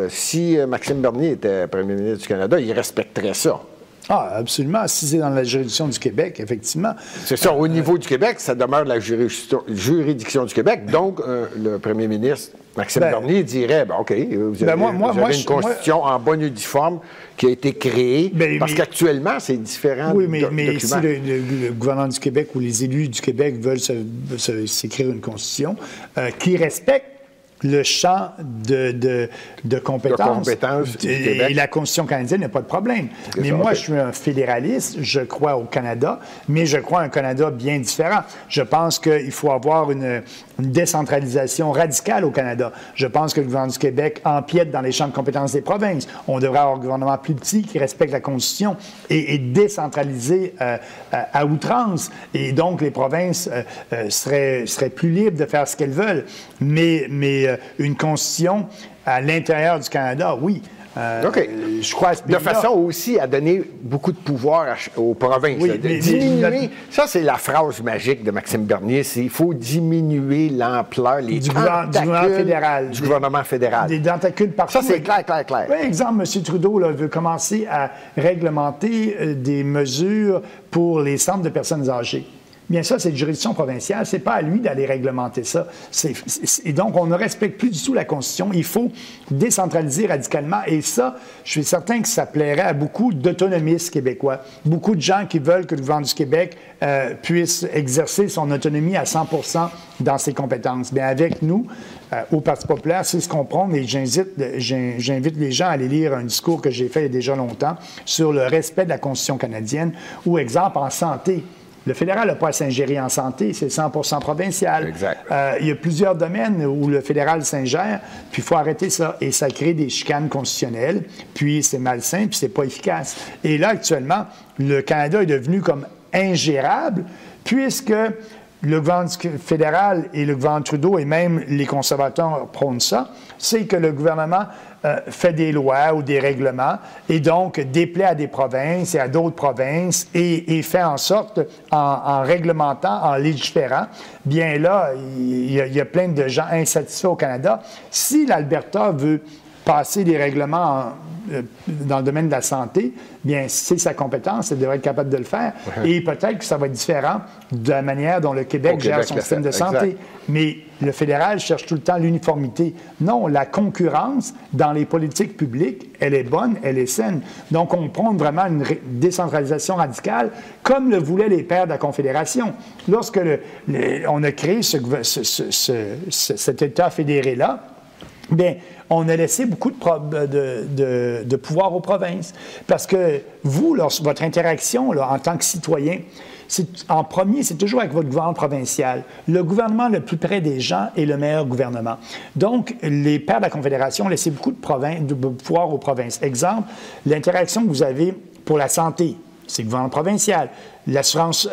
Si Maxime Bernier était premier ministre du Canada, il respecterait ça. Ah, absolument. Si c'est dans la juridiction du Québec, effectivement. C'est ça. Au niveau du Québec, ça demeure la juridiction du Québec. Donc, le premier ministre, Maxime Bernier, dirait, OK, vous avez une constitution en bonne et due forme qui a été créée, parce qu'actuellement, c'est différent. Oui, mais si le gouvernement du Québec ou les élus du Québec veulent s'écrire une constitution qui respecte le champ de compétences et la Constitution canadienne n'a pas de problème. Mais moi, je suis un fédéraliste, je crois au Canada, mais je crois à un Canada bien différent. Je pense qu'il faut avoir une décentralisation radicale au Canada. Je pense que le gouvernement du Québec empiète dans les champs de compétences des provinces. On devrait avoir un gouvernement plus petit qui respecte la Constitution et décentralisé à outrance. Et donc, les provinces seraient plus libres de faire ce qu'elles veulent. Mais une constitution à l'intérieur du Canada, oui. Je crois à ce de façon aussi à donner beaucoup de pouvoir aux provinces. Oui, diminuer, ça c'est la phrase magique de Maxime Bernier, c'est il faut diminuer l'ampleur, les du gouvernement fédéral. Du gouvernement fédéral. Des tentacules partout. Ça c'est clair. Oui, exemple, M. Trudeau veut commencer à réglementer des mesures pour les centres de personnes âgées. Bien ça, c'est une juridiction provinciale. C'est pas à lui d'aller réglementer ça. Et donc, on ne respecte plus du tout la Constitution. Il faut décentraliser radicalement. Et ça, je suis certain que ça plairait à beaucoup d'autonomistes québécois. Beaucoup de gens qui veulent que le gouvernement du Québec puisse exercer son autonomie à 100 % dans ses compétences. Bien, avec nous, au Parti populaire, c'est ce qu'on prône. Et j'invite les gens à aller lire un discours que j'ai fait il y a déjà longtemps sur le respect de la Constitution canadienne. Ou, exemple, en santé. Le fédéral n'a pas à s'ingérer en santé, c'est 100 % provincial. Exact. Il y a plusieurs domaines où le fédéral s'ingère, puis il faut arrêter ça. Et ça crée des chicanes constitutionnelles, puis c'est malsain, puis c'est pas efficace. Et là, actuellement, le Canada est devenu comme ingérable, puisque le gouvernement fédéral et le gouvernement Trudeau, et même les conservateurs prônent ça, c'est que le gouvernement fait des lois ou des règlements et donc déplaît à des provinces et à d'autres provinces et fait en sorte, en réglementant, en légiférant, bien là, il y a plein de gens insatisfaits au Canada. Si l'Alberta veut passer des règlements dans le domaine de la santé, bien, c'est sa compétence, elle devrait être capable de le faire. Et peut-être que ça va être différent de la manière dont le Québec gère son système de santé. Exact. Mais le fédéral cherche tout le temps l'uniformité. Non, la concurrence dans les politiques publiques, elle est bonne, elle est saine. Donc, on prône vraiment une décentralisation radicale, comme le voulaient les pères de la Confédération. Lorsque on a créé cet État fédéré-là, bien, on a laissé beaucoup de pouvoir aux provinces. Parce que vous, votre interaction là, en tant que citoyen, en premier, c'est toujours avec votre gouvernement provincial. Le gouvernement le plus près des gens est le meilleur gouvernement. Donc, les pères de la Confédération ont laissé beaucoup de pouvoir aux provinces. Exemple, l'interaction que vous avez pour la santé, c'est le gouvernement provincial. L'assurance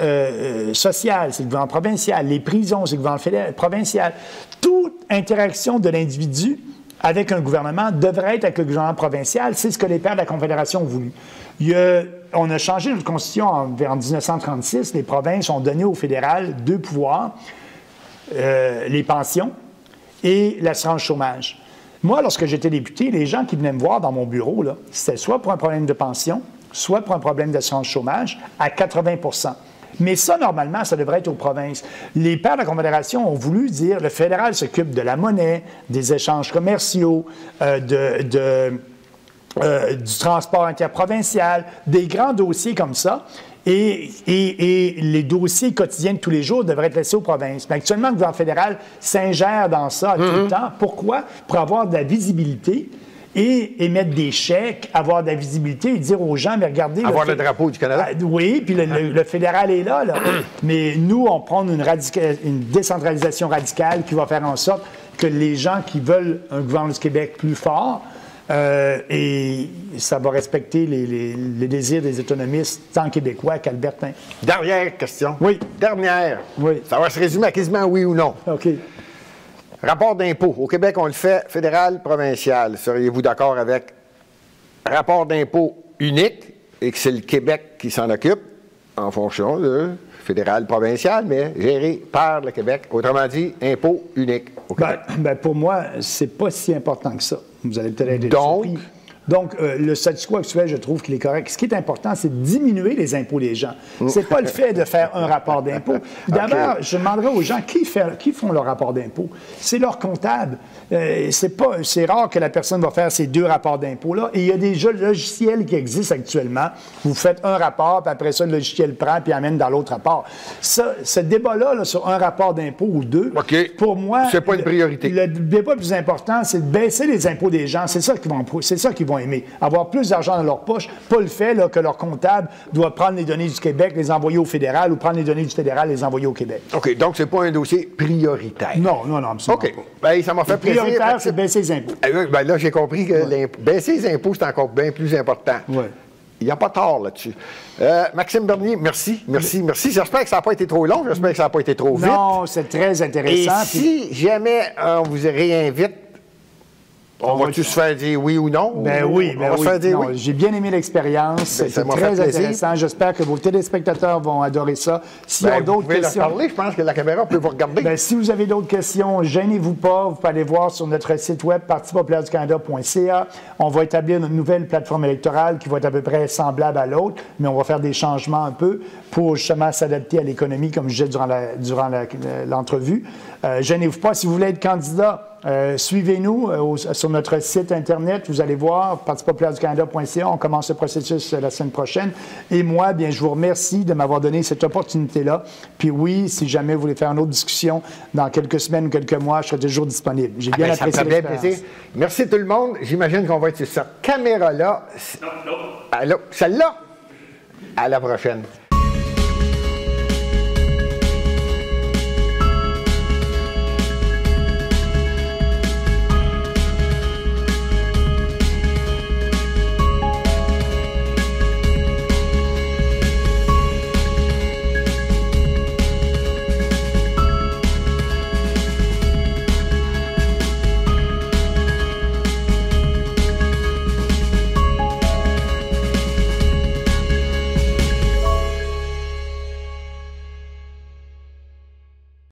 sociale, c'est le gouvernement provincial. Les prisons, c'est le gouvernement provincial. Toute interaction de l'individu avec un gouvernement devrait être avec le gouvernement provincial. C'est ce que les pères de la Confédération ont voulu. On a changé notre constitution en 1936. Les provinces ont donné au fédéral 2 pouvoirs, les pensions et l'assurance chômage. Moi, lorsque j'étais député, les gens qui venaient me voir dans mon bureau, c'était soit pour un problème de pension, soit pour un problème d'assurance chômage, à 80 %. Mais ça, normalement, ça devrait être aux provinces. Les pères de la Confédération ont voulu dire le fédéral s'occupe de la monnaie, des échanges commerciaux, du transport interprovincial, des grands dossiers comme ça. Et les dossiers quotidiens de tous les jours devraient être laissés aux provinces. Mais actuellement, le gouvernement fédéral s'ingère dans ça tout le temps. Pourquoi? Pour avoir de la visibilité et émettre des chèques, avoir de la visibilité et dire aux gens, mais regardez... Avoir le drapeau du Canada. Oui, puis le fédéral est là. Mais nous, on prend une décentralisation radicale qui va faire en sorte que les gens qui veulent un gouvernement du Québec plus fort et ça va respecter les désirs des autonomistes, tant québécois qu'albertains. Dernière question. Oui. Dernière. Oui. Ça va se résumer à quasiment oui ou non. OK. Rapport d'impôt. Au Québec, on le fait fédéral, provincial. Seriez-vous d'accord avec rapport d'impôt unique et que c'est le Québec qui s'en occupe en fonction de fédéral, provincial, mais géré par le Québec. Autrement dit, impôt unique au Québec. Pour moi, c'est pas si important que ça. Vous allez peut-être être Donc? surpris. Donc, le statu quo actuel, je trouve qu'il est correct. Ce qui est important, c'est de diminuer les impôts des gens. C'est pas le fait de faire un rapport d'impôt. D'abord, je demanderais aux gens qui font leur rapport d'impôt. C'est leur comptable. C'est rare que la personne va faire ces 2 rapports d'impôt-là. Et il y a déjà logiciels qui existent actuellement. Vous faites un rapport, puis après ça, le logiciel prend puis amène dans l'autre rapport. Ce débat-là, là, sur un rapport d'impôt ou 2, pour moi, c'est pas une priorité. Le débat le plus important, c'est de baisser les impôts des gens. C'est ça qu'ils vont aimer. Avoir plus d'argent dans leur poche, pas le fait là, que leur comptable doit prendre les données du Québec, les envoyer au fédéral, ou prendre les données du fédéral, les envoyer au Québec. OK, donc c'est pas un dossier prioritaire. Non, absolument OK. Bien, ça m'a fait plaisir. Prioritaire, c'est baisser les impôts. Bien, là, j'ai compris que baisser les impôts, c'est encore bien plus important. Oui. Il n'y a pas tort là-dessus. Maxime Bernier, merci. J'espère que ça n'a pas été trop long, j'espère que ça n'a pas été trop vite. Non, c'est très intéressant. Et si jamais on vous réinvite, on va-tu se faire dire oui ou non? Ben oui, on va se faire dire oui. J'ai bien aimé l'expérience. C'est très intéressant. J'espère que vos téléspectateurs vont adorer ça. S'ils ont d'autres questions. Leur parler, je pense que la caméra peut vous regarder. Si vous avez d'autres questions, gênez-vous pas. Vous pouvez aller voir sur notre site web, partipopulaireducanada.ca. On va établir une nouvelle plateforme électorale qui va être à peu près semblable à l'autre, mais on va faire des changements un peu pour justement s'adapter à l'économie, comme je disais durant l'entrevue. Gênez-vous pas. Si vous voulez être candidat, suivez-nous sur notre site Internet. Vous allez voir, partipopulaireducanada.ca. On commence le processus la semaine prochaine. Et moi, bien, je vous remercie de m'avoir donné cette opportunité-là. Puis oui, si jamais vous voulez faire une autre discussion dans quelques semaines ou quelques mois, je serai toujours disponible. J'ai bien apprécié l'expérience. Merci tout le monde. J'imagine qu'on va être sur cette caméra-là. Celle-là. À la prochaine.